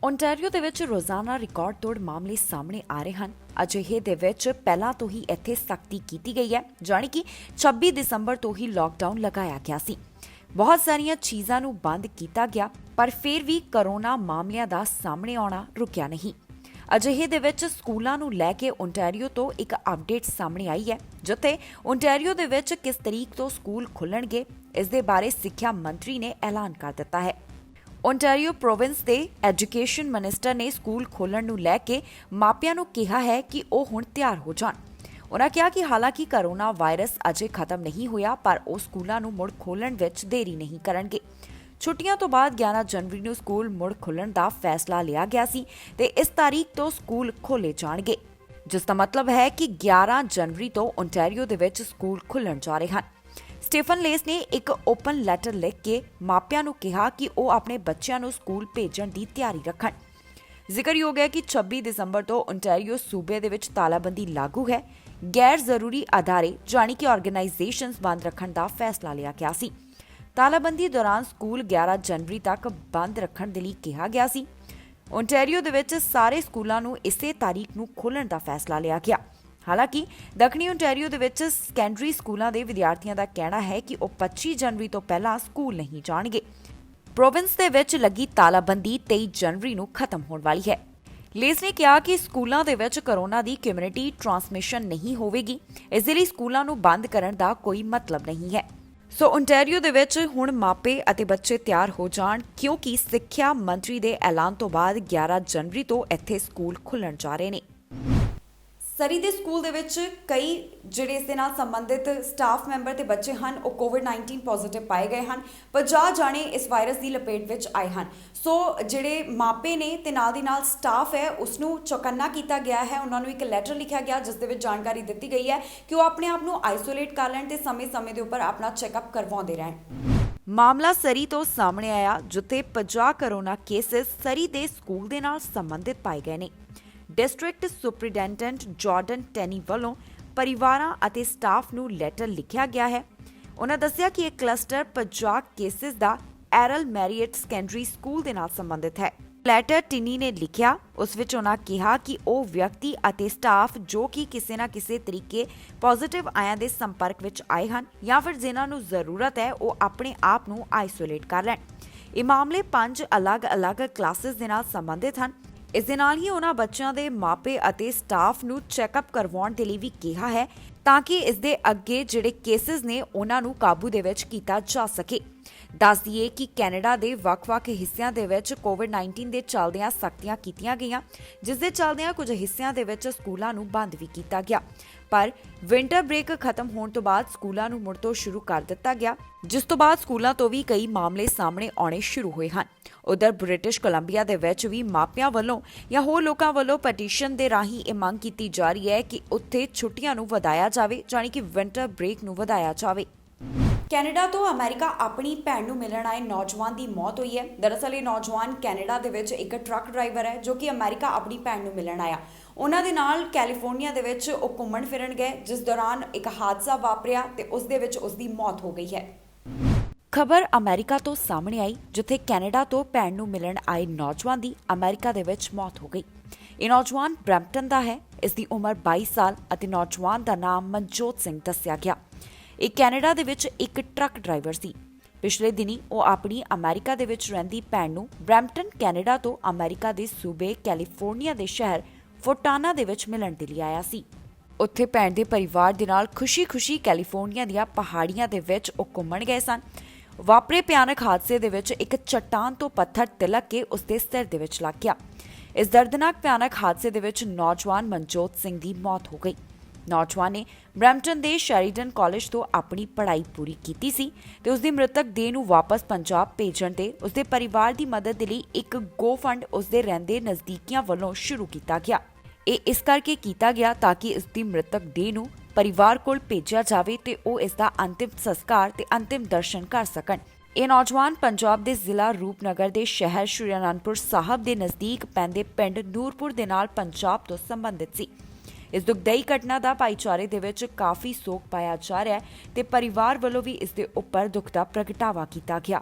ਓਨਟਾਰੀਓ ਦੇ ਵਿੱਚ ਰੋਜ਼ਾਨਾ ਰਿਕਾਰਡ ਤੋੜ ਮਾਮਲੇ ਸਾਹਮਣੇ ਆ ਰਹੇ ਹਨ। ਅਜਿਹੇ ਦੇ ਵਿੱਚ ਪਹਿਲਾਂ ਤੋਂ ਹੀ ਇੱਥੇ ਸਖਤੀ ਕੀਤੀ ਗਈ ਹੈ, ਜਾਣੀ ਕਿ 26 ਦਸੰਬਰ ਤੋਂ ਹੀ ਲਾਕਡਾਊਨ ਲਗਾਇਆ ਗਿਆ ਸੀ। ਬਹੁਤ ਸਾਰੀਆਂ ਚੀਜ਼ਾਂ ਨੂੰ ਬੰਦ ਕੀਤਾ ਗਿਆ, ਪਰ ਫਿਰ ਵੀ ਕਰੋਨਾ ਮਾਮਲਿਆਂ ਦਾ ਸਾਹਮਣੇ ਆਉਣਾ ਰੁਕਿਆ ਨਹੀਂ। ਅਜਿਹੇ ਦੇ ਵਿੱਚ ਸਕੂਲਾਂ ਨੂੰ ਲੈ ਕੇ ਓਨਟਾਰੀਓ ਤੋਂ ਇੱਕ ਅਪਡੇਟ ਸਾਹਮਣੇ ਆਈ ਹੈ, ਜਿੱਥੇ ਓਨਟਾਰੀਓ ਦੇ ਵਿੱਚ ਕਿਸ ਤਰੀਕ ਤੋਂ ਸਕੂਲ ਖੁੱਲ੍ਹਣਗੇ ਇਸ ਦੇ ਬਾਰੇ ਸਿੱਖਿਆ ਮੰਤਰੀ ਨੇ ਐਲਾਨ ਕਰ ਦਿੱਤਾ ਹੈ। ਓਨਟਾਰੀਓ ਪ੍ਰੋਵਿੰਸ ਦੇ ਐਜੂਕੇਸ਼ਨ ਮਿਨਿਸਟਰ ਨੇ ਸਕੂਲ ਖੋਲ੍ਹਣ ਨੂੰ ਲੈ ਕੇ ਮਾਪਿਆਂ ਨੂੰ ਕਿਹਾ ਹੈ ਕਿ ਉਹ ਹੁਣ ਤਿਆਰ ਹੋ ਜਾਣ। ਉਹਨਾਂ ਕਿਹਾ ਕਿ ਹਾਲਾਂਕਿ ਕਰੋਨਾ ਵਾਇਰਸ ਅਜੇ ਖਤਮ ਨਹੀਂ ਹੋਇਆ, ਪਰ ਉਹ ਸਕੂਲਾਂ ਨੂੰ ਮੁੜ ਖੋਲ੍ਹਣ ਵਿੱਚ ਦੇਰੀ ਨਹੀਂ ਕਰਨਗੇ। ਛੁੱਟੀਆਂ ਤੋਂ ਬਾਅਦ 11 ਜਨਵਰੀ ਨੂੰ ਸਕੂਲ ਮੁੜ ਖੁੱਲ੍ਹਣ ਦਾ ਫੈਸਲਾ ਲਿਆ ਗਿਆ ਸੀ ਤੇ ਇਸ ਤਾਰੀਖ ਤੋਂ ਸਕੂਲ ਖੋਲ੍ਹੇ ਜਾਣਗੇ, ਜਿਸ ਦਾ ਮਤਲਬ ਹੈ ਕਿ 11 ਜਨਵਰੀ ਤੋਂ ਓਨਟਾਰੀਓ ਦੇ ਵਿੱਚ ਸਕੂਲ ਖੁੱਲ੍ਹਣ ਜਾ ਰਹੇ ਹਨ। ਸਟੀਫਨ ਲੇਸ ਨੇ ਇੱਕ ਓਪਨ ਲੈਟਰ ਲਿਖ ਕੇ ਮਾਪਿਆਂ ਨੂੰ ਕਿਹਾ ਕਿ ਉਹ ਆਪਣੇ ਬੱਚਿਆਂ ਨੂੰ ਸਕੂਲ ਭੇਜਣ ਦੀ ਤਿਆਰੀ ਰੱਖਣ। ਜ਼ਿਕਰਯੋਗ ਹੈ ਕਿ 26 ਦਸੰਬਰ ਤੋਂ ਓਨਟਾਰੀਓ ਸੂਬੇ ਦੇ ਵਿੱਚ ਤਾਲਾਬੰਦੀ ਲਾਗੂ ਹੈ। ਗੈਰ ਜ਼ਰੂਰੀ ਅਦਾਰੇ ਜਾਣੀ ਕਿ ਆਰਗੇਨਾਈਜੇਸ਼ਨਸ ਬੰਦ ਰੱਖਣ ਦਾ ਫੈਸਲਾ ਲਿਆ ਗਿਆ ਸੀ। ਤਾਲਾਬੰਦੀ ਦੌਰਾਨ ਸਕੂਲ 11 ਜਨਵਰੀ ਤੱਕ ਬੰਦ ਰੱਖਣ ਦੇ ਲਈ ਕਿਹਾ ਗਿਆ ਸੀ। ਓਨਟਾਰੀਓ ਦੇ ਵਿੱਚ ਸਾਰੇ ਸਕੂਲਾਂ ਨੂੰ ਇਸੇ ਤਾਰੀਖ ਨੂੰ ਖੋਲ੍ਹਣ ਦਾ ਫੈਸਲਾ ਲਿਆ ਗਿਆ। ਹਾਲਾਂਕਿ ਦੱਖਣੀ ਓਨਟਾਰੀਓ ਦੇ ਵਿੱਚ ਸੈਕੰਡਰੀ ਸਕੂਲਾਂ ਦੇ ਵਿਦਿਆਰਥੀਆਂ ਦਾ ਕਹਿਣਾ ਹੈ ਕਿ ਉਹ 25 ਜਨਵਰੀ ਤੋਂ ਪਹਿਲਾਂ ਸਕੂਲ ਨਹੀਂ ਜਾਣਗੇ। ਪ੍ਰੋਵਿੰਸ ਦੇ ਵਿੱਚ ਲੱਗੀ ਤਾਲਾਬੰਦੀ 23 ਜਨਵਰੀ ਨੂੰ ਖਤਮ ਹੋਣ ਵਾਲੀ ਹੈ। ਲੇਸ ਨੇ ਕਿਹਾ ਕਿ ਸਕੂਲਾਂ ਦੇ ਵਿੱਚ ਕਰੋਨਾ ਦੀ ਕਮਿਊਨਿਟੀ ਟ੍ਰਾਂਸਮਿਸ਼ਨ ਨਹੀਂ ਹੋਵੇਗੀ, ਇਸ ਦੇ ਲਈ ਸਕੂਲਾਂ ਨੂੰ ਬੰਦ ਕਰਨ ਦਾ ਕੋਈ ਮਤਲਬ ਨਹੀਂ ਹੈ। ਸੋ ਓਨਟਾਰੀਓ ਦੇ ਵਿੱਚ ਹੁਣ ਮਾਪੇ ਅਤੇ ਬੱਚੇ ਤਿਆਰ ਹੋ ਜਾਣ, ਕਿਉਂਕਿ ਸਿੱਖਿਆ ਮੰਤਰੀ ਦੇ ਐਲਾਨ ਤੋਂ ਬਾਅਦ 11 ਜਨਵਰੀ ਤੋਂ ਇੱਥੇ ਸਕੂਲ ਖੁੱਲ੍ਹਣ ਜਾ ਰਹੇ ਨੇ। ਸਰੀ ਦੇ ਸਕੂਲ ਦੇ ਵਿੱਚ ਕਈ ਜਿਹੜੇ ਇਸ ਦੇ ਨਾਲ ਸੰਬੰਧਿਤ ਸਟਾਫ ਮੈਂਬਰ ਤੇ ਬੱਚੇ ਹਨ ਉਹ ਕੋਵਿਡ-19 ਪੋਜ਼ਿਟਿਵ ਪਾਏ ਗਏ ਹਨ। 50 ਜਾਣੇ ਇਸ ਵਾਇਰਸ ਦੀ ਲਪੇਟ ਵਿੱਚ ਆਏ ਹਨ। ਸੋ ਜਿਹੜੇ ਮਾਪੇ ਨੇ ਤੇ ਨਾਲ ਦੀ ਨਾਲ ਸਟਾਫ ਹੈ ਉਸ ਨੂੰ ਚੌਕੰਨਾ ਕੀਤਾ ਗਿਆ ਹੈ। ਉਹਨਾਂ ਨੂੰ ਇੱਕ ਲੈਟਰ ਲਿਖਿਆ ਗਿਆ ਜਿਸ ਦੇ ਵਿੱਚ ਜਾਣਕਾਰੀ ਦਿੱਤੀ ਗਈ ਹੈ ਕਿ ਉਹ ਆਪਣੇ ਆਪ ਨੂੰ ਆਈਸੋਲੇਟ ਕਰ ਲੈਣ ਤੇ ਸਮੇਂ-ਸਮੇਂ ਦੇ ਉੱਪਰ ਆਪਣਾ ਚੈੱਕਅਪ ਕਰਵਾਉਂਦੇ ਰਹਿਣ। ਮਾਮਲਾ ਸਰੀ ਤੋਂ ਸਾਹਮਣੇ ਆਇਆ, ਜਿੱਥੇ 50 ਕਰੋਨਾ ਕੇਸਿਸ ਸਰੀ ਦੇ ਸਕੂਲ ਦੇ ਨਾਲ ਸੰਬੰਧਿਤ ਪਾਏ ਗਏ ਨੇ। ਡਿਸਟ੍ਰਿਕਟ ਸੁਪਰੀਡੈਂਟੈਂਟ ਜਾਰਡਨ ਟੈਨੀ ਵੱਲੋਂ ਪਰਿਵਾਰਾਂ ਅਤੇ ਸਟਾਫ ਨੂੰ ਲੈਟਰ ਲਿਖਿਆ ਗਿਆ ਹੈ। ਉਹਨਾਂ ਦੱਸਿਆ ਕਿ ਇਹ ਕਲਸਟਰ 50 ਕੇਸਿਸ ਦਾ ਐਰਲ ਮੈਰੀਅਟ ਸੈਕੰਡਰੀ ਸਕੂਲ ਦੇ ਨਾਲ ਸੰਬੰਧਿਤ ਹੈ। ਲੈਟਰ ਟਿਨੀ ਨੇ ਲਿਖਿਆ। ਉਸ ਵਿੱਚ ਉਹਨਾਂ ਕਿਹਾ ਕਿ ਉਹ ਵਿਅਕਤੀ ਅਤੇ ਸਟਾਫ ਜੋ ਕਿ ਕਿਸੇ ਨਾ ਕਿਸੇ ਤਰੀਕੇ ਪੋਜ਼ਿਟਿਵ ਆਇਆਂ ਦੇ ਸੰਪਰਕ ਵਿੱਚ ਆਏ ਹਨ ਜਾਂ ਫਿਰ ਜਿਨ੍ਹਾਂ ਨੂੰ ਜ਼ਰੂਰਤ ਹੈ ਉਹ ਆਪਣੇ ਆਪ ਨੂੰ ਆਈਸੋਲੇਟ ਕਰ ਲੈਣ। ਇਹ ਮਾਮਲੇ 5 ਅਲੱਗ-ਅਲੱਗ ਕਲਾਸਿਸ ਦੇ ਨਾਲ ਸੰਬੰਧਿਤ ਹਨ। ਇਸ ਦੇ ਨਾਲ ਹੀ ਉਹਨਾਂ ਬੱਚਿਆਂ ਦੇ ਮਾਪੇ ਅਤੇ ਸਟਾਫ ਨੂੰ ਚੈੱਕਅਪ ਕਰਵਾਉਣ ਦੇ ਲਈ ਵੀ ਕਿਹਾ ਹੈ ਤਾਂ ਕਿ ਇਸ ਦੇ ਅੱਗੇ ਜਿਹੜੇ ਕੇਸਿਸ ਨੇ ਉਹਨਾਂ ਨੂੰ ਕਾਬੂ ਦੇ ਵਿੱਚ ਕੀਤਾ ਜਾ ਸਕੇ। ਦੱਸ ਦਈਏ ਕਿ ਕੈਨੇਡਾ ਦੇ ਵੱਖ-ਵੱਖ ਹਿੱਸਿਆਂ ਦੇ ਵਿੱਚ ਕੋਵਿਡ-19 ਦੇ ਚੱਲਦਿਆਂ ਸਖਤੀਆਂ ਕੀਤੀਆਂ ਗਈਆਂ, ਜਿਸ ਦੇ ਚੱਲਦਿਆਂ ਕੁਝ ਹਿੱਸਿਆਂ ਦੇ ਵਿੱਚ ਸਕੂਲਾਂ ਨੂੰ ਬੰਦ ਵੀ ਕੀਤਾ ਗਿਆ। ਪਰ ਵਿੰਟਰ ਬ੍ਰੇਕ ਖਤਮ ਹੋਣ ਤੋਂ ਬਾਅਦ ਸਕੂਲਾਂ ਨੂੰ ਮੁੜ ਤੋਂ ਸ਼ੁਰੂ ਕਰ ਦਿੱਤਾ ਗਿਆ, ਜਿਸ ਤੋਂ ਬਾਅਦ ਸਕੂਲਾਂ ਤੋਂ ਵੀ ਕਈ ਮਾਮਲੇ ਸਾਹਮਣੇ ਆਉਣੇ ਸ਼ੁਰੂ ਹੋਏ ਹਨ। ਉਧਰ ਬ੍ਰਿਟਿਸ਼ ਕੋਲੰਬੀਆ ਦੇ ਵਿੱਚ ਵੀ ਮਾਪਿਆਂ ਵੱਲੋਂ ਜਾਂ ਹੋਰ ਲੋਕਾਂ ਵੱਲੋਂ ਪਟੀਸ਼ਨ ਦੇ ਰਾਹੀਂ ਇਹ ਮੰਗ ਕੀਤੀ ਜਾ ਰਹੀ ਹੈ ਕਿ ਉੱਥੇ ਛੁੱਟੀਆਂ ਨੂੰ ਵਧਾਇਆ ਜਾਵੇ, ਯਾਨੀ ਕਿ ਵਿੰਟਰ ਬ੍ਰੇਕ ਨੂੰ ਵਧਾਇਆ ਜਾਵੇ। ਕੈਨੇਡਾ ਤੋਂ ਅਮਰੀਕਾ ਆਪਣੀ ਭੈਣ ਨੂੰ ਮਿਲਣ ਆਏ ਨੌਜਵਾਨ ਦੀ ਮੌਤ ਹੋਈ ਹੈ। ਦਰਅਸਲ ਇਹ ਨੌਜਵਾਨ ਕੈਨੇਡਾ ਦੇ ਵਿੱਚ ਇੱਕ ਟਰੱਕ ਡਰਾਈਵਰ ਹੈ ਜੋ ਕਿ ਅਮਰੀਕਾ ਆਪਣੀ ਭੈਣ ਨੂੰ ਮਿਲਣ ਆਇਆ। ਉਹਨਾਂ ਦੇ ਨਾਲ ਕੈਲੀਫੋਰਨੀਆ ਦੇ ਵਿੱਚ ਉਹ ਘੁੰਮਣ ਫਿਰਨ ਗਏ, ਜਿਸ ਦੌਰਾਨ ਇੱਕ ਹਾਦਸਾ ਵਾਪਰਿਆ ਤੇ ਉਸ ਦੇ ਵਿੱਚ ਉਸ ਦੀ ਮੌਤ ਹੋ ਗਈ ਹੈ। ਖਬਰ ਅਮਰੀਕਾ ਤੋਂ ਸਾਹਮਣੇ ਆਈ, ਜਿੱਥੇ ਕੈਨੇਡਾ ਤੋਂ ਭੈਣ ਨੂੰ ਮਿਲਣ ਆਏ ਨੌਜਵਾਨ ਦੀ ਅਮਰੀਕਾ ਦੇ ਵਿੱਚ ਮੌਤ ਹੋ ਗਈ। ਇਹ ਨੌਜਵਾਨ ਬਰੈਂਪਟਨ ਦਾ ਹੈ। ਇਸ ਦੀ ਉਮਰ 22 ਸਾਲ ਅਤੇ ਨੌਜਵਾਨ ਦਾ ਨਾਮ ਮਨਜੋਤ ਸਿੰਘ ਦੱਸਿਆ ਗਿਆ। ਇਹ ਕੈਨੇਡਾ ਦੇ ਵਿੱਚ ਇੱਕ ਟਰੱਕ ਡਰਾਈਵਰ ਸੀ। ਪਿਛਲੇ ਦਿਨੀ ਉਹ ਆਪਣੀ ਅਮਰੀਕਾ ਦੇ ਵਿੱਚ ਰਹਿੰਦੀ ਭੈਣ ਨੂੰ ਬਰੈਂਪਟਨ ਕੈਨੇਡਾ ਤੋਂ ਅਮਰੀਕਾ ਦੇ ਸੂਬੇ ਕੈਲੀਫੋਰਨੀਆ ਦੇ ਸ਼ਹਿਰ ਫੋਂਟਾਨਾ ਦੇ ਵਿੱਚ ਮਿਲਣ ਦੇ ਲਈ ਆਇਆ ਸੀ। ਉੱਥੇ ਭੈਣ ਦੇ ਪਰਿਵਾਰ ਦੇ ਨਾਲ ਖੁਸ਼ੀ-ਖੁਸ਼ੀ ਕੈਲੀਫੋਰਨੀਆ ਦੀਆਂ ਪਹਾੜੀਆਂ ਦੇ ਵਿੱਚ ਉਹ ਘੁੰਮਣ ਗਏ ਸਨ। ਵਾਪਰੇ ਭਿਆਨਕ ਹਾਦਸੇ ਦੇ ਵਿੱਚ ਇੱਕ ਚੱਟਾਨ ਤੋਂ ਪੱਥਰ ਤਿਲਕ ਕੇ ਉਸ ਦੇ ਸਿਰ ਦੇ ਵਿੱਚ ਲੱਗ ਗਿਆ। ਇਸ ਦਰਦਨਾਕ ਭਿਆਨਕ ਹਾਦਸੇ ਦੇ ਵਿੱਚ ਨੌਜਵਾਨ ਮਨਜੋਤ ਸਿੰਘ ਦੀ ਮੌਤ ਹੋ ਗਈ। ਨੌਜਵਾਨ ਨੇ ਬਰੈਂਪਟਨ ਦੇ ਸ਼ੈਰੀਡਨ ਕਾਲਜ ਤੋਂ ਆਪਣੀ ਪੜ੍ਹਾਈ ਪੂਰੀ ਕੀਤੀ ਸੀ ਤੇ ਉਸ ਦੀ ਮ੍ਰਿਤਕ ਦੇਹ ਨੂੰ ਵਾਪਸ ਪੰਜਾਬ ਭੇਜਣ ਤੇ ਉਸ ਦੇ ਪਰਿਵਾਰ ਦੀ ਮਦਦ ਦੇ ਲਈ ਇੱਕ ਗੋ ਫੰਡ ਉਸ ਦੇ ਰਹਿੰਦੇ ਨਜ਼ਦੀਕੀਆਂ ਵੱਲੋਂ ਸ਼ੁਰੂ ਕੀਤਾ ਗਿਆ। ਇਹ ਇਸ ਕਰਕੇ ਕੀਤਾ ਗਿਆ ਤਾਂ ਕਿ ਇਸ ਦੀ ਮ੍ਰਿਤਕ ਦੇਹ ਨੂੰ ਪਰਿਵਾਰ ਕੋਲ ਭੇਜਿਆ ਜਾਵੇ ਤੇ ਉਹ ਇਸ ਦਾ ਅੰਤਿਮ ਸੰਸਕਾਰ ਤੇ ਅੰਤਿਮ ਦਰਸ਼ਨ ਕਰ ਸਕਣ। ਇਹ ਨੌਜਵਾਨ ਪੰਜਾਬ ਦੇ ਜ਼ਿਲ੍ਹਾ ਰੂਪਨਗਰ ਦੇ ਸ਼ਹਿਰ ਸ਼੍ਰੀ ਅਨੰਦਪੁਰ ਸਾਹਿਬ ਦੇ ਨਜ਼ਦੀਕ ਪੈਂਦੇ ਪਿੰਡ ਨੂਰਪੁਰ ਦੇ ਨਾਲ ਪੰਜਾਬ ਤੋਂ ਸੰਬੰਧਿਤ ਸੀ। ਇਸ ਦੁਖਦਾਈ ਘਟਨਾ ਦਾ ਭਾਈਚਾਰੇ ਦੇ ਵਿੱਚ ਕਾਫੀ ਸੋਗ ਪਾਇਆ ਜਾ ਰਿਹਾ ਹੈ ਤੇ ਪਰਿਵਾਰ ਵੱਲੋਂ ਵੀ ਇਸ ਦੇ ਉੱਪਰ ਦੁੱਖ ਦਾ ਪ੍ਰਗਟਾਵਾ ਕੀਤਾ ਗਿਆ।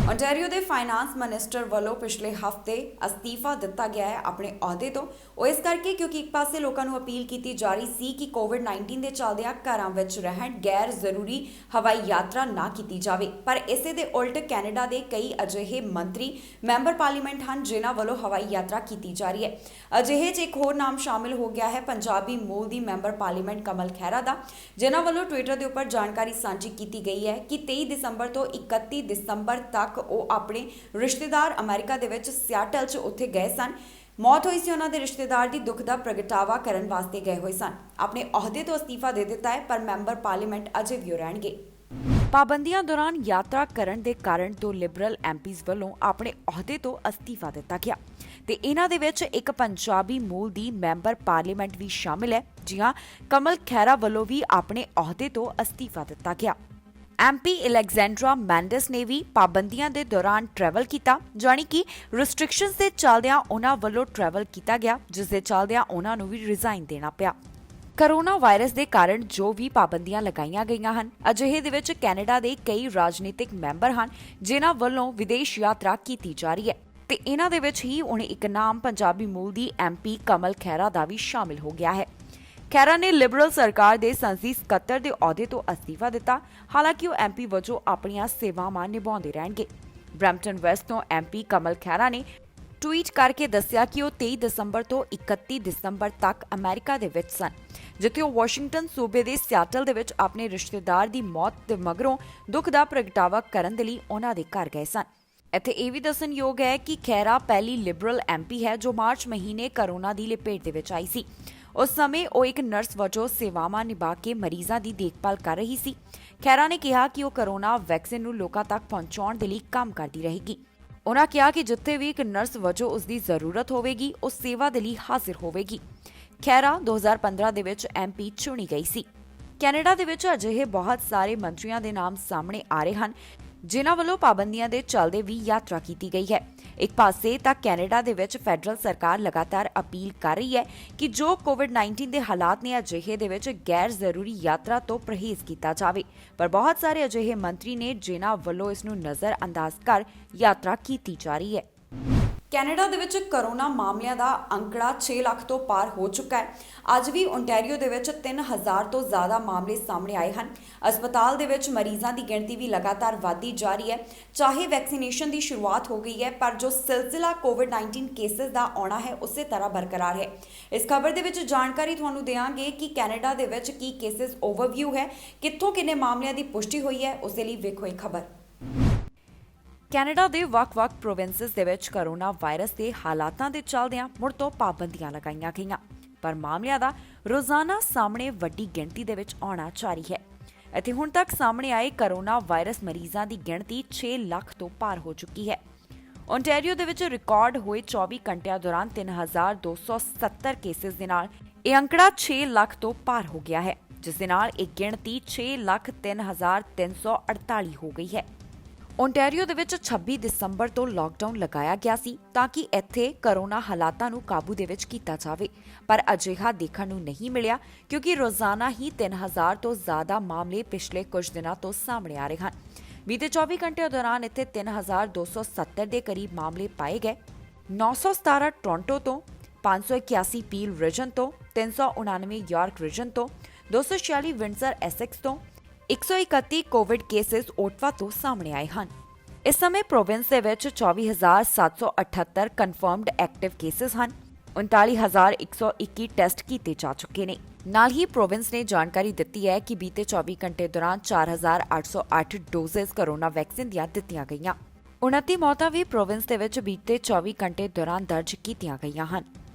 ontario ਦੇ ਫਾਈਨਾਂਸ ਮਿਨਿਸਟਰ ਵੱਲੋਂ ਪਿਛਲੇ ਹਫ਼ਤੇ ਅਸਤੀਫਾ ਦਿੱਤਾ ਗਿਆ ਹੈ ਆਪਣੇ ਅਹੁਦੇ ਤੋਂ। ਉਹ ਇਸ ਕਰਕੇ ਕਿਉਂਕਿ ਇੱਕ ਪਾਸੇ ਲੋਕਾਂ ਨੂੰ ਅਪੀਲ ਕੀਤੀ ਜਾ ਰਹੀ ਸੀ ਕਿ ਕੋਵਿਡ-19 ਦੇ ਚੱਲਦਿਆਂ ਘਰਾਂ ਵਿੱਚ ਰਹਿਣ, ਗੈਰ ਜ਼ਰੂਰੀ ਹਵਾਈ ਯਾਤਰਾ ਨਾ ਕੀਤੀ ਜਾਵੇ, ਪਰ ਇਸੇ ਦੇ ਉਲਟ ਕੈਨੇਡਾ ਦੇ ਕਈ ਅਜਿਹੇ ਮੰਤਰੀ ਮੈਂਬਰ ਪਾਰਲੀਮੈਂਟ ਹਨ ਜਿਨ੍ਹਾਂ ਵੱਲੋਂ ਹਵਾਈ ਯਾਤਰਾ ਕੀਤੀ ਜਾ ਰਹੀ ਹੈ। ਅਜਿਹੇ 'ਚ ਇੱਕ ਹੋਰ ਨਾਮ ਸ਼ਾਮਿਲ ਹੋ ਗਿਆ ਹੈ ਪੰਜਾਬੀ ਮੂਲ ਦੀ ਮੈਂਬਰ ਪਾਰਲੀਮੈਂਟ ਕਮਲ ਖਹਿਰਾ ਦਾ, ਜਿਨ੍ਹਾਂ ਵੱਲੋਂ ਟਵਿੱਟਰ ਦੇ ਉੱਪਰ ਜਾਣਕਾਰੀ ਸਾਂਝੀ ਕੀਤੀ ਗਈ ਹੈ ਕਿ 23 ਦਸੰਬਰ ਤੋਂ 31 ਦਸੰਬਰ ਤੱਕ ਉਹ ਆਪਣੇ ਰਿਸ਼ਤੇਦਾਰ ਅਮਰੀਕਾ ਦੇ ਵਿੱਚ ਸਿਆਟਲ 'ਚ ਉੱਥੇ ਗਏ ਸਨ। ਮੌਤ ਹੋਈ ਸੀ ਉਹਨਾਂ ਦੇ ਰਿਸ਼ਤੇਦਾਰ ਦੀ, ਦੁੱਖ ਦਾ ਪ੍ਰਗਟਾਵਾ ਕਰਨ ਵਾਸਤੇ ਗਏ ਹੋਏ ਸਨ। ਆਪਣੇ ਅਹੁਦੇ ਤੋਂ ਅਸਤੀਫਾ ਦੇ ਦਿੱਤਾ ਹੈ, ਪਰ ਮੈਂਬਰ ਪਾਰਲੀਮੈਂਟ ਅਜੇ ਵੀ ਰਹਿਣਗੇ। ਪਾਬੰਦੀਆਂ ਦੌਰਾਨ ਯਾਤਰਾ ਕਰਨ ਦੇ ਕਾਰਨ ਦੋ ਲਿਬਰਲ ਐਮਪੀਜ਼ ਵੱਲੋਂ ਆਪਣੇ ਅਹੁਦੇ ਤੋਂ ਅਸਤੀਫਾ ਦਿੱਤਾ ਗਿਆ ਤੇ ਇਹਨਾਂ ਦੇ ਵਿੱਚ ਇੱਕ ਪੰਜਾਬੀ ਮੂਲ ਦੀ ਮੈਂਬਰ ਪਾਰਲੀਮੈਂਟ ਵੀ ਸ਼ਾਮਿਲ ਹੈ। ਜੀ ਹਾਂ, ਕਮਲ ਖਹਿਰਾ ਵੱਲੋਂ ਵੀ ਆਪਣੇ ਅਹੁਦੇ ਤੋਂ ਅਸਤੀਫਾ ਦਿੱਤਾ ਗਿਆ। ਐਮਪੀ ਅਲੈਗਜ਼ੈਂਡਰਾ ਮੈਂਡਸ ਨੇ ਵੀ ਪਾਬੰਦੀਆਂ ਦੇ ਦੌਰਾਨ ਟਰੈਵਲ ਕੀਤਾ, ਜਾਣੀ ਕਿ ਰਿਸਟ੍ਰਿਕਸ਼ਨਸ ਦੇ ਚੱਲਦਿਆਂ ਉਹਨਾਂ ਵੱਲੋਂ ਟਰੈਵਲ ਕੀਤਾ ਗਿਆ, ਜਿਸ ਦੇ ਚੱਲਦਿਆਂ ਉਹਨਾਂ ਨੂੰ ਵੀ ਰਿਜ਼ਾਈਨ ਦੇਣਾ ਪਿਆ। ਕੋਰੋਨਾ ਵਾਇਰਸ ਦੇ ਕਾਰਨ ਜੋ ਵੀ ਪਾਬੰਦੀਆਂ ਲਗਾਈਆਂ ਗਈਆਂ ਹਨ, ਅਜਿਹੇ ਦੇ ਵਿੱਚ ਕੈਨੇਡਾ ਦੇ ਕਈ ਰਾਜਨੀਤਿਕ ਮੈਂਬਰ ਹਨ ਜਿਨ੍ਹਾਂ ਵੱਲੋਂ ਵਿਦੇਸ਼ ਯਾਤਰਾ ਕੀਤੀ ਜਾ ਰਹੀ ਹੈ ਤੇ ਇਹਨਾਂ ਦੇ ਵਿੱਚ ਹੀ ਹੁਣ ਇੱਕ ਨਾਮ ਪੰਜਾਬੀ ਮੂਲ ਦੀ ਐਮਪੀ ਕਮਲ ਖਹਿਰਾ ਦਾ ਵੀ ਸ਼ਾਮਿਲ ਹੋ ਗਿਆ ਹੈ। ਖਹਿਰਾ ਨੇ ਲਿਬਰਲ ਸਰਕਾਰ ਦੇ ਸੰਸਦੀ ਸਕੱਤਰ ਦੇ ਅਹੁਦੇ ਤੋਂ ਅਸਤੀਫਾ ਦਿੱਤਾ, ਹਾਲਾਂਕਿ ਉਹ ਐਮਪੀ ਵਜੋਂ ਆਪਣੀਆਂ ਸੇਵਾਵਾਂ ਨਿਭਾਉਂਦੇ ਰਹਿਣਗੇ। ਬਰੈਂਪਟਨ ਵੈਸਟ ਤੋਂ ਐਮਪੀ ਕਮਲ ਖਹਿਰਾ ਨੇ ਟਵੀਟ ਕਰਕੇ ਦੱਸਿਆ ਕਿ ਉਹ 23 ਦਸੰਬਰ ਤੋਂ 31 ਦਸੰਬਰ ਤੱਕ ਅਮਰੀਕਾ ਦੇ ਵਿੱਚ ਸਨ, ਜਿੱਥੇ ਉਹ ਵਾਸ਼ਿੰਗਟਨ ਸੂਬੇ ਦੇ ਸਿਆਟਲ ਦੇ ਵਿੱਚ ਆਪਣੇ ਰਿਸ਼ਤੇਦਾਰ ਦੀ ਮੌਤ ਦੇ ਮਗਰੋਂ ਦੁੱਖ ਦਾ ਪ੍ਰਗਟਾਵਾ ਕਰਨ ਦੇ ਲਈ ਉਹਨਾਂ ਦੇ ਘਰ ਗਏ ਸਨ। ਇੱਥੇ ਇਹ ਵੀ ਦੱਸਣਯੋਗ ਹੈ ਕਿ ਖਹਿਰਾ ਪਹਿਲੀ ਲਿਬਰਲ ਐਮਪੀ ਹੈ ਜੋ ਮਾਰਚ ਮਹੀਨੇ ਕੋਰੋਨਾ ਦੀ ਲਪੇਟ ਦੇ ਵਿੱਚ ਆਈ ਸੀ। ਉਸ ਸਮੇਂ ਉਹ ਇੱਕ ਨਰਸ ਵਜੋਂ ਸੇਵਾਵਾਂ ਨਿਭਾ ਕੇ ਮਰੀਜ਼ਾਂ ਦੀ ਦੇਖਭਾਲ ਕਰ ਰਹੀ ਸੀ। ਖਹਿਰਾ ਨੇ ਕਿਹਾ ਕਿ ਉਹ ਕੋਰੋਨਾ ਵੈਕਸੀਨ ਨੂੰ ਲੋਕਾਂ ਤੱਕ ਪਹੁੰਚਾਉਣ ਦੇ ਲਈ ਕੰਮ ਕਰਦੀ ਰਹੇਗੀ। ਉਹਨਾਂ ਕਿਹਾ ਕਿ ਜਿੱਥੇ ਵੀ ਇੱਕ ਨਰਸ ਵਜੋਂ ਉਸ ਦੀ ਜ਼ਰੂਰਤ ਹੋਵੇਗੀ, ਉਹ ਸੇਵਾ ਦੇ ਲਈ ਹਾਜ਼ਰ ਹੋਵੇਗੀ। ਖਹਿਰਾ 2015 ਦੇ ਵਿੱਚ ਐਮਪੀ ਚੁਣੀ ਗਈ ਸੀ। ਕੈਨੇਡਾ ਦੇ ਵਿੱਚ ਅਜਿਹੇ ਬਹੁਤ ਸਾਰੇ ਮੰਤਰੀਆਂ ਦੇ ਨਾਮ ਸਾਹਮਣੇ ਆ ਰਹੇ ਹਨ ਜਿਨ੍ਹਾਂ ਵੱਲੋਂ ਪਾਬੰਦੀਆਂ ਦੇ ਚੱਲਦੇ ਵੀ ਯਾਤਰਾ ਕੀਤੀ ਗਈ ਹੈ। ਇੱਕ ਪਾਸੇ ਤਾਂ ਕੈਨੇਡਾ ਦੇ ਵਿੱਚ ਫੈਡਰਲ ਸਰਕਾਰ ਲਗਾਤਾਰ ਅਪੀਲ ਕਰ ਰਹੀ ਹੈ ਕਿ ਜੋ ਕੋਵਿਡ-19 ਦੇ ਹਾਲਾਤ ਨੇ, ਅਜਿਹੇ ਦੇ ਵਿੱਚ ਗੈਰ ਜ਼ਰੂਰੀ ਯਾਤਰਾ ਤੋਂ ਪਰਹੇਜ਼ ਕੀਤਾ ਜਾਵੇ, ਪਰ ਬਹੁਤ ਸਾਰੇ ਅਜਿਹੇ ਮੰਤਰੀ ਨੇ ਜਿਨ੍ਹਾਂ ਵੱਲੋਂ ਇਸ ਨੂੰ ਨਜ਼ਰ ਅੰਦਾਜ਼ ਕਰ ਯਾਤਰਾ ਕੀਤੀ ਜਾ ਰਹੀ ਹੈ। ਕੈਨੇਡਾ ਦੇ ਵਿੱਚ ਕਰੋਨਾ ਮਾਮਲਿਆਂ ਦਾ ਅੰਕੜਾ 6 ਲੱਖ ਤੋਂ ਪਾਰ ਹੋ ਚੁੱਕਾ ਹੈ। ਅੱਜ ਵੀ ਓਨਟਾਰੀਓ ਦੇ ਵਿੱਚ 3000 ਤੋਂ ਜ਼ਿਆਦਾ ਮਾਮਲੇ ਸਾਹਮਣੇ ਆਏ ਹਨ। ਹਸਪਤਾਲ ਦੇ ਵਿੱਚ ਮਰੀਜ਼ਾਂ ਦੀ ਗਿਣਤੀ ਵੀ ਲਗਾਤਾਰ ਵਧਦੀ ਜਾ ਰਹੀ ਹੈ। ਚਾਹੇ ਵੈਕਸੀਨੇਸ਼ਨ ਦੀ ਸ਼ੁਰੂਆਤ ਹੋ ਗਈ ਹੈ, ਪਰ ਜੋ ਸਿਲਸਿਲਾ ਕੋਵਿਡ-19 ਕੇਸਿਸ ਦਾ ਆਉਣਾ ਹੈ ਉਸੇ ਤਰ੍ਹਾਂ ਬਰਕਰਾਰ ਹੈ। ਇਸ ਖਬਰ ਦੇ ਵਿੱਚ ਜਾਣਕਾਰੀ ਤੁਹਾਨੂੰ ਦੇਵਾਂਗੇ ਕਿ ਕੈਨੇਡਾ ਦੇ ਵਿੱਚ ਕੀ ਕੇਸਿਸ ਓਵਰਵਿਊ ਹੈ, ਕਿੱਥੋਂ ਕਿੰਨੇ ਮਾਮਲਿਆਂ ਦੀ ਪੁਸ਼ਟੀ ਹੋਈ ਹੈ, ਉਸ ਦੇ ਲਈ ਵੇਖੋ ਇਹ ਖਬਰ। ਕੈਨੇਡਾ ਦੇ ਵੱਖ-ਵੱਖ ਪ੍ਰੋਵਿੰਸਸ ਦੇ ਵਿੱਚ ਕਰੋਨਾ ਵਾਇਰਸ ਦੇ ਹਾਲਾਤਾਂ ਦੇ ਚੱਲਦਿਆਂ ਮੁੜ ਤੋਂ ਪਾਬੰਦੀਆਂ ਲਗਾਈਆਂ ਗਈਆਂ, ਪਰ ਮਾਮਲਿਆਂ ਦਾ ਰੋਜ਼ਾਨਾ ਸਾਹਮਣੇ ਵੱਡੀ ਗਿਣਤੀ ਦੇ ਵਿੱਚ ਆਉਣਾ ਜਾਰੀ ਹੈ। ਅਤੇ ਹੁਣ ਤੱਕ ਸਾਹਮਣੇ ਆਏ ਕਰੋਨਾ ਵਾਇਰਸ ਮਰੀਜ਼ਾਂ ਦੀ ਗਿਣਤੀ 6 ਲੱਖ ਤੋਂ ਪਾਰ ਹੋ ਚੁੱਕੀ ਹੈ। ਓਨਟਾਰੀਓ ਦੇ ਵਿੱਚ ਰਿਕਾਰਡ ਹੋਏ 24 ਘੰਟਿਆਂ ਦੌਰਾਨ 3270 ਕੇਸਿਸ ਦੇ ਨਾਲ ਇਹ ਅੰਕੜਾ 6 ਲੱਖ ਤੋਂ ਪਾਰ ਹੋ ਗਿਆ ਹੈ, ਜਿਸ ਦੇ ਨਾਲ ਇਹ ਗਿਣਤੀ 6,03,348 ਹੋ ਗਈ ਹੈ। ਓਨਟਾਰੀਓ ਦੇ ਵਿੱਚ 26 ਦਸੰਬਰ ਤੋਂ ਲਾਕਡਾਊਨ ਲਗਾਇਆ ਗਿਆ ਸੀ ਤਾਂ ਕਿ ਇੱਥੇ ਕਰੋਨਾ ਹਾਲਾਤਾਂ ਨੂੰ ਕਾਬੂ ਦੇ ਵਿੱਚ ਕੀਤਾ ਜਾਵੇ, ਪਰ ਅਜਿਹਾ ਦੇਖਣ ਨੂੰ ਨਹੀਂ ਮਿਲਿਆ ਕਿਉਂਕਿ ਰੋਜ਼ਾਨਾ ਹੀ 3000 ਤੋਂ ਜ਼ਿਆਦਾ ਮਾਮਲੇ ਪਿਛਲੇ ਕੁਝ ਦਿਨਾਂ ਤੋਂ ਸਾਹਮਣੇ ਆ ਰਹੇ ਹਨ। ਬੀਤੇ 24 ਘੰਟਿਆਂ ਦੌਰਾਨ ਇੱਥੇ 3270 ਦੇ ਕਰੀਬ ਮਾਮਲੇ ਪਾਏ ਗਏ। 917 ਟੋਰਾਂਟੋ ਤੋਂ, 581 ਪੀਲ ਰੀਜਨ ਤੋਂ, 399 ਯਾਰਕ ਰੀਜਨ ਤੋਂ, 246 ਵਿੰਡਸਰ ਐਸੈਕਸ ਤੋਂ, 131 ਕੋਵਿਡ ਕੇਸਿਸ ਓਟਵਾ ਤੋਂ ਸਾਹਮਣੇ ਆਏ ਹਨ। ਇਸ ਸਮੇਂ ਪ੍ਰੋਵਿੰਸ ਦੇ ਵਿੱਚ 24,778 ਕਨਫਰਮਡ ਐਕਟਿਵ ਕੇਸਿਸ ਹਨ। 39,121 ਟੈਸਟ ਕੀਤੇ ਜਾ ਚੁੱਕੇ ਨੇ। ਨਾਲ ਹੀ ਪ੍ਰੋਵਿੰਸ ਨੇ ਜਾਣਕਾਰੀ ਦਿੱਤੀ ਹੈ ਕਿ ਬੀਤੇ 24 ਘੰਟੇ ਦੌਰਾਨ 4,808 ਡੋਜ਼ਸ ਕਰੋਨਾ ਵੈਕਸੀਨ ਦੀਆਂ ਦਿੱਤੀਆਂ ਗਈਆਂ। 29 ਮੌਤਾਂ ਵੀ ਪ੍ਰੋਵਿੰਸ ਦੇ ਵਿੱਚ ਬੀਤੇ 24 ਘੰਟੇ ਦੌਰਾਨ ਦਰਜ ਕੀਤੀਆਂ ਗਈਆਂ ਹਨ।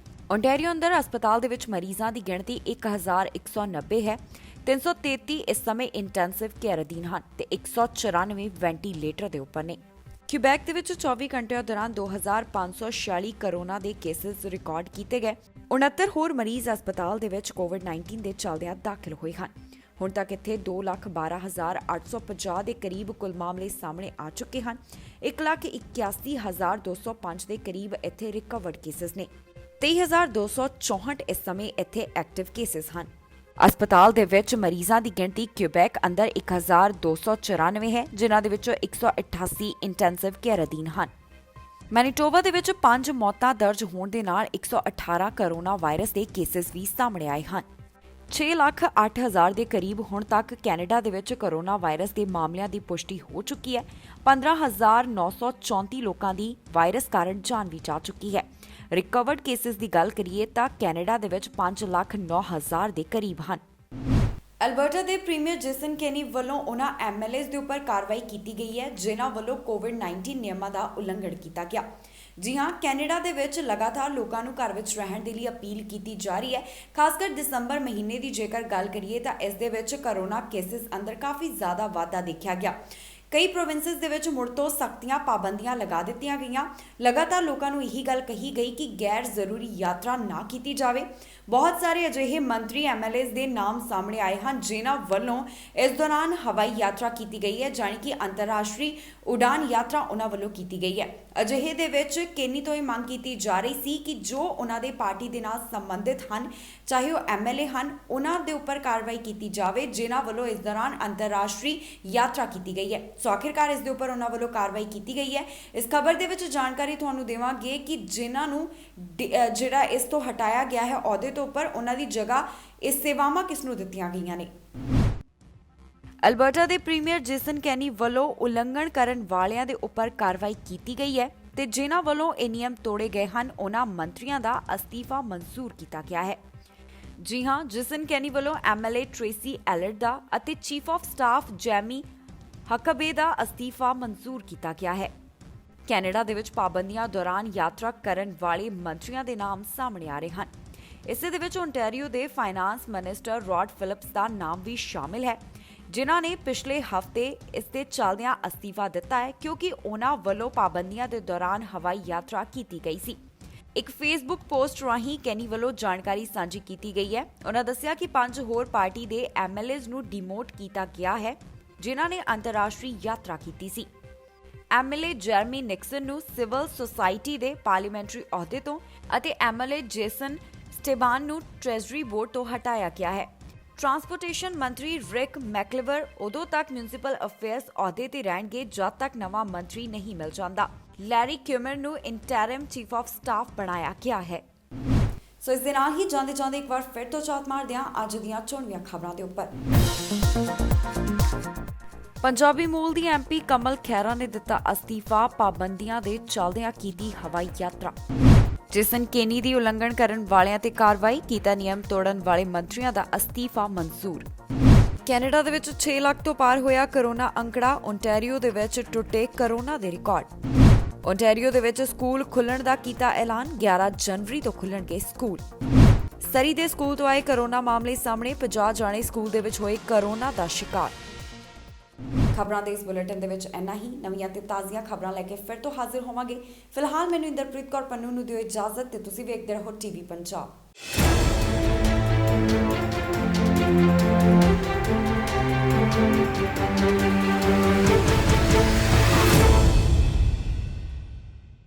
ਓਨਟਾਰੀਓ ਅੰਦਰ ਹਸਪਤਾਲ ਦੇ ਵਿੱਚ ਮਰੀਜ਼ਾਂ ਦੀ ਗਿਣਤੀ 1,190 ਹੈ। 333 ਇਸ ਸਮੇਂ ਇੰਟੈਂਸਿਵ ਕੇਅਰ ਅਧੀਨ ਹਨ ਤੇ 194 ਵੈਂਟੀਲੇਟਰ ਦੇ ਉੱਪਰ ਨੇ। ਕਿਊਬੈਕ ਦੇ ਵਿੱਚ 24 ਘੰਟਿਆਂ ਦੌਰਾਨ 2,546 ਕਰੋਨਾ ਦੇ ਕੇਸਿਸ ਰਿਕਾਰਡ ਕੀਤੇ ਗਏ। 69 ਹੋਰ ਮਰੀਜ਼ ਹਸਪਤਾਲ ਦੇ ਵਿੱਚ ਕੋਵਿਡ-19 ਦੇ ਚੱਲਦਿਆਂ ਦਾਖਲ ਹੋਏ ਹਨ। ਹੁਣ ਤੱਕ ਇੱਥੇ 2,12,850 ਦੇ ਕਰੀਬ ਕੁੱਲ ਮਾਮਲੇ ਸਾਹਮਣੇ ਆ ਚੁੱਕੇ ਹਨ। 1,81,205 ਦੇ ਕਰੀਬ ਇੱਥੇ ਰਿਕਵਰਡ ਕੇਸਿਸ ਨੇ। 23,264 ਇਸ ਸਮੇਂ ਇੱਥੇ ਐਕਟਿਵ ਕੇਸਿਸ ਹਨ। ਹਸਪਤਾਲ ਦੇ ਵਿੱਚ ਮਰੀਜ਼ਾਂ ਦੀ ਗਿਣਤੀ ਕਿਊਬੈਕ ਅੰਦਰ 1,294 ਹੈ, ਜਿਨ੍ਹਾਂ ਦੇ ਵਿੱਚੋਂ 188 ਇੰਟੈਂਸਿਵ ਕੇਅਰ ਅਧੀਨ ਹਨ। ਮੈਨੀਟੋਬਾ ਦੇ ਵਿੱਚ 5 ਮੌਤਾਂ ਦਰਜ ਹੋਣ ਦੇ ਨਾਲ 118 ਕਰੋਨਾ ਵਾਇਰਸ ਦੇ ਕੇਸਿਸ ਵੀ ਸਾਹਮਣੇ ਆਏ ਹਨ। 6,08,000 ਦੇ ਕਰੀਬ ਹੁਣ ਤੱਕ ਕੈਨੇਡਾ ਦੇ ਵਿੱਚ ਕਰੋਨਾ ਵਾਇਰਸ ਦੇ ਮਾਮਲਿਆਂ ਦੀ ਪੁਸ਼ਟੀ ਹੋ ਚੁੱਕੀ ਹੈ। 15,934 ਲੋਕਾਂ ਦੀ ਵਾਇਰਸ ਕਾਰਨ ਜਾਨ ਵੀ ਜਾ ਚੁੱਕੀ ਹੈ। ਰਿਕਵਰਡ ਕੇਸਿਸ ਦੀ ਗੱਲ ਕਰੀਏ ਤਾਂ ਕੈਨੇਡਾ ਦੇ ਵਿੱਚ 5,09,000 ਦੇ ਕਰੀਬ ਹਨ। ਅਲਬਰਟਾ ਦੇ ਪ੍ਰੀਮੀਅਰ ਜੇਸਨ ਕੈਨੀ ਵੱਲੋਂ ਉਹਨਾਂ ਐਮਐਲਏਜ਼ ਦੇ ਉੱਪਰ ਕਾਰਵਾਈ ਕੀਤੀ ਗਈ ਹੈ ਜਿਨ੍ਹਾਂ ਵੱਲੋਂ ਕੋਵਿਡ-19 ਨਿਯਮਾਂ ਦਾ ਉਲੰਘਣ ਕੀਤਾ ਗਿਆ। ਜੀ ਹਾਂ, ਕੈਨੇਡਾ ਦੇ ਵਿੱਚ ਲਗਾਤਾਰ ਲੋਕਾਂ ਨੂੰ ਘਰ ਵਿੱਚ ਰਹਿਣ ਦੇ ਲਈ ਅਪੀਲ ਕੀਤੀ ਜਾ ਰਹੀ ਹੈ। ਖਾਸ ਕਰ ਦਸੰਬਰ ਮਹੀਨੇ ਦੀ ਜੇਕਰ ਗੱਲ ਕਰੀਏ ਤਾਂ ਇਸ ਦੇ ਵਿੱਚ ਕਰੋਨਾ ਕੇਸਿਸ ਅੰਦਰ ਕਾਫੀ ਜ਼ਿਆਦਾ ਵਾਧਾ ਦੇਖਿਆ ਗਿਆ। ਕਈ ਪ੍ਰੋਵਿੰਸਸ ਦੇ ਵਿੱਚ ਮੁੜ ਤੋਂ ਸਖਤੀਆਂ ਪਾਬੰਦੀਆਂ ਲਗਾ ਦਿੱਤੀਆਂ ਗਈਆਂ। ਲਗਾਤਾਰ ਲੋਕਾਂ ਨੂੰ ਇਹੀ ਗੱਲ ਕਹੀ ਗਈ ਕਿ ਗੈਰ ਜ਼ਰੂਰੀ ਯਾਤਰਾ ਨਾ ਕੀਤੀ ਜਾਵੇ। ਬਹੁਤ ਸਾਰੇ ਅਜਿਹੇ ਮੰਤਰੀ ਐਮਐਲਏਜ਼ ਦੇ ਨਾਮ ਸਾਹਮਣੇ ਆਏ ਹਨ ਜਿਨ੍ਹਾਂ ਵੱਲੋਂ ਇਸ ਦੌਰਾਨ ਹਵਾਈ ਯਾਤਰਾ ਕੀਤੀ ਗਈ ਹੈ, ਜਾਣੀ ਕਿ ਅੰਤਰਰਾਸ਼ਟਰੀ ਉਡਾਨ ਯਾਤਰਾ ਉਹਨਾਂ ਵੱਲੋਂ ਕੀਤੀ ਗਈ ਹੈ। ਅਜਿਹੇ ਦੇ ਵਿੱਚ ਕੇਨੀ ਤੋਂ ਇਹ ਮੰਗ ਕੀਤੀ ਜਾ ਰਹੀ ਸੀ ਕਿ ਜੋ ਉਹਨਾਂ ਦੇ ਪਾਰਟੀ ਦੇ ਨਾਲ ਸੰਬੰਧਿਤ ਹਨ, ਚਾਹੇ ਉਹ ਐਮਐਲਏ ਹਨ, ਉਹਨਾਂ ਦੇ ਉੱਪਰ ਕਾਰਵਾਈ ਕੀਤੀ ਜਾਵੇ ਜਿਨ੍ਹਾਂ ਵੱਲੋਂ ਇਸ ਦੌਰਾਨ ਅੰਤਰਰਾਸ਼ਟਰੀ ਯਾਤਰਾ ਕੀਤੀ ਗਈ ਹੈ। ਸੋ ਆਖਿਰਕਾਰ ਇਸ ਦੇ ਉੱਪਰ ਉਹਨਾਂ ਵੱਲੋਂ ਕਾਰਵਾਈ ਕੀਤੀ ਗਈ ਹੈ। ਇਸ ਖਬਰ ਦੇ ਵਿੱਚ ਜਾਣਕਾਰੀ ਤੁਹਾਨੂੰ ਦੇਵਾਂਗੇ ਕਿ ਜਿਨ੍ਹਾਂ ਨੂੰ ਜਿਹੜਾ ਇਸ ਤੋਂ ਹਟਾਇਆ ਗਿਆ ਹੈ ਅਹੁਦੇ ਤੋਂ ਉੱਪਰ, ਉਹਨਾਂ ਦੀ ਜਗ੍ਹਾ ਇਸ ਸੇਵਾਵਾਂ ਕਿਸ ਨੂੰ ਦਿੱਤੀਆਂ ਗਈਆਂ ਨੇ। ਅਲਬਰਟਾ ਦੇ ਪ੍ਰੀਮੀਅਰ ਜੇਸਨ ਕੈਨੀ ਵੱਲੋਂ ਉਲੰਘਣ ਕਰਨ ਵਾਲਿਆਂ ਦੇ ਉੱਪਰ ਕਾਰਵਾਈ ਕੀਤੀ ਗਈ ਹੈ ਤੇ ਜਿਨ੍ਹਾਂ ਵੱਲੋਂ ਇਹ ਨਿਯਮ ਤੋੜੇ ਗਏ ਹਨ ਉਹਨਾਂ ਮੰਤਰੀਆਂ ਦਾ ਅਸਤੀਫਾ ਮਨਜ਼ੂਰ ਕੀਤਾ ਗਿਆ ਹੈ। ਜੀ ਹਾਂ, ਜੇਸਨ ਕੈਨੀ ਵੱਲੋਂ ਐਮਐਲਏ ਟ੍ਰੇਸੀ ਐਲਰਟ ਦਾ ਅਤੇ ਚੀਫ ਆਫ ਸਟਾਫ ਜੈਮੀ ਹਕਬੇ ਦਾ ਅਸਤੀਫਾ ਮਨਜ਼ੂਰ ਕੀਤਾ ਗਿਆ ਹੈ। ਕੈਨੇਡਾ ਦੇ ਵਿੱਚ ਪਾਬੰਦੀਆਂ ਦੌਰਾਨ ਯਾਤਰਾ ਕਰਨ ਵਾਲੇ ਮੰਤਰੀਆਂ ਦੇ ਨਾਮ ਸਾਹਮਣੇ ਆ ਰਹੇ ਹਨ। ਇਸੇ ਦੇ ਵਿੱਚ ਓਨਟਾਰੀਓ ਦੇ ਫਾਈਨਾਂਸ ਮਿਨਿਸਟਰ ਰੌਡ ਫਿਲਿਪਸ ਦਾ ਨਾਮ ਵੀ ਸ਼ਾਮਿਲ ਹੈ, ਜਿਨ੍ਹਾਂ ਨੇ ਪਿਛਲੇ ਹਫ਼ਤੇ ਇਸ ਦੇ ਚੱਲਦਿਆਂ ਅਸਤੀਫਾ ਦਿੱਤਾ ਹੈ ਕਿਉਂਕਿ ਉਹਨਾਂ ਵੱਲੋਂ ਪਾਬੰਦੀਆਂ ਦੇ ਦੌਰਾਨ ਹਵਾਈ ਯਾਤਰਾ ਕੀਤੀ ਗਈ ਸੀ। ਇੱਕ ਫੇਸਬੁੱਕ ਪੋਸਟ ਰਾਹੀਂ ਕੈਨੀ ਵੱਲੋਂ ਜਾਣਕਾਰੀ ਸਾਂਝੀ ਕੀਤੀ ਗਈ ਹੈ। ਉਹਨਾਂ ਦੱਸਿਆ ਕਿ 5 ਹੋਰ ਪਾਰਟੀ ਦੇ ਐਮਐਲਏਜ਼ ਨੂੰ ਡਿਮੋਟ ਕੀਤਾ ਗਿਆ ਹੈ ਜਿਨ੍ਹਾਂ ਨੇ ਅੰਤਰਰਾਸ਼ਟਰੀ ਯਾਤਰਾ ਕੀਤੀ ਸੀ। ਐਮਐਲਏ ਜੈਰਮੀ ਨਿਕਸਨ ਨੂੰ ਸਿਵਲ ਸੁਸਾਇਟੀ ਦੇ ਪਾਰਲੀਮੈਂਟਰੀ ਅਹੁਦੇ ਤੋਂ ਅਤੇ ਐਮਐਲਏ ਜੇਸਨ ਸਟੇਬਾਨ ਨੂੰ ਟ੍ਰੈਜਰੀ ਬੋਰਡ ਤੋਂ ਹਟਾਇਆ ਗਿਆ ਹੈ। ਟਰਾਂਸਪੋਰਟੇਸ਼ਨ ਮੰਤਰੀ ਰਿਕ ਮੈਕਲਿਵਰ ਉਦੋਂ ਤੱਕ ਮਿਊਨਿਸਪਲ ਅਫੇਅਰਸ ਅਹੁਦੇ ਤੇ ਰਹਿਣਗੇ ਜਦ ਤੱਕ ਨਵਾਂ ਮੰਤਰੀ ਨਹੀਂ ਮਿਲ ਜਾਂਦਾ। ਲੈਰੀ ਕਿਊਮਰ ਨੂੰ ਇੰਟਰਿਮ ਚੀਫ ਆਫ ਸਟਾਫ ਬਣਾਇਆ ਗਿਆ ਹੈ। ਸੋ ਇਸ ਦੇ ਨਾਲ ਹੀ ਜਾਂਦੇ ਇੱਕ ਵਾਰ ਫਿਰ ਤੋਂ ਝਾਤ ਮਾਰਦੇ ਹਾਂ ਅੱਜ ਦੀਆਂ ਚੋਣਵੀਆਂ ਖਬਰਾਂ ਦੇ ਉੱਪਰ। ਪੰਜਾਬੀ ਮੂਲ ਦੀ ਐਮਪੀ ਕਮਲ ਖੈਰਾ ਨੇ ਦਿੱਤਾ ਅਸਤੀਫਾ, ਪਾਬੰਦੀਆਂ ਦੇ ਚੱਲਦਿਆਂ ਕੀਤੀ ਹਵਾਈ ਯਾਤਰਾ। ਜੇਸਨ ਕੇਨੀ ਦੀ ਉਲੰਘਣ ਕਰਨ ਵਾਲਿਆਂ ਤੇ ਕਾਰਵਾਈ, ਕੀਤਾ ਨਿਯਮ ਤੋੜਨ ਵਾਲੇ ਮੰਤਰੀਆਂ ਦਾ ਅਸਤੀਫਾ ਮਨਜ਼ੂਰ। ਕੈਨੇਡਾ ਦੇ ਵਿੱਚ 6 ਲੱਖ ਤੋਂ ਪਾਰ ਹੋਇਆ ਕਰੋਨਾ ਅੰਕੜਾ, ਓਨਟਾਰੀਓ ਦੇ ਵਿੱਚ ਟੁੱਟੇ ਕਰੋਨਾ ਦੇ ਰਿਕਾਰਡ। ਓਨਟਾਰੀਓ ਦੇ ਵਿੱਚ ਸਕੂਲ ਖੁੱਲਣ ਦਾ ਕੀਤਾ ਐਲਾਨ, 11 ਜਨਵਰੀ ਤੋਂ ਖੁੱਲਣਗੇ ਸਕੂਲ। ਸਰੀ ਦੇ ਸਕੂਲ ਤੋਂ ਆਏ ਕਰੋਨਾ ਮਾਮਲੇ ਸਾਹਮਣੇ, 50 ਜਾਣੇ ਸਕੂਲ ਦੇ ਵਿੱਚ ਹੋਏ ਕਰੋਨਾ ਦਾ ਸ਼ਿਕਾਰ। ਖਬਰਾਂ ਦੇ ਇਸ ਬੁਲੇਟਿਨ ਦੇ ਵਿੱਚ ਇੰਨਾ ਹੀ। ਨਵੀਆਂ ਤੇ ਤਾਜ਼ੀਆਂ ਖਬਰਾਂ ਲੈ ਕੇ ਫਿਰ ਤੋਂ ਹਾਜ਼ਰ ਹੋਵਾਂਗੇ। ਫਿਲਹਾਲ ਮੈਨੂੰ ਇੰਦਰਪ੍ਰੀਤ ਕੌਰ ਪੰਨੂ ਨੂੰ ਦਿਓ ਇਜਾਜ਼ਤ ਤੇ ਤੁਸੀਂ ਵੇਖਦੇ ਰਹੋ ਟੀਵੀ ਪੰਜਾਬ।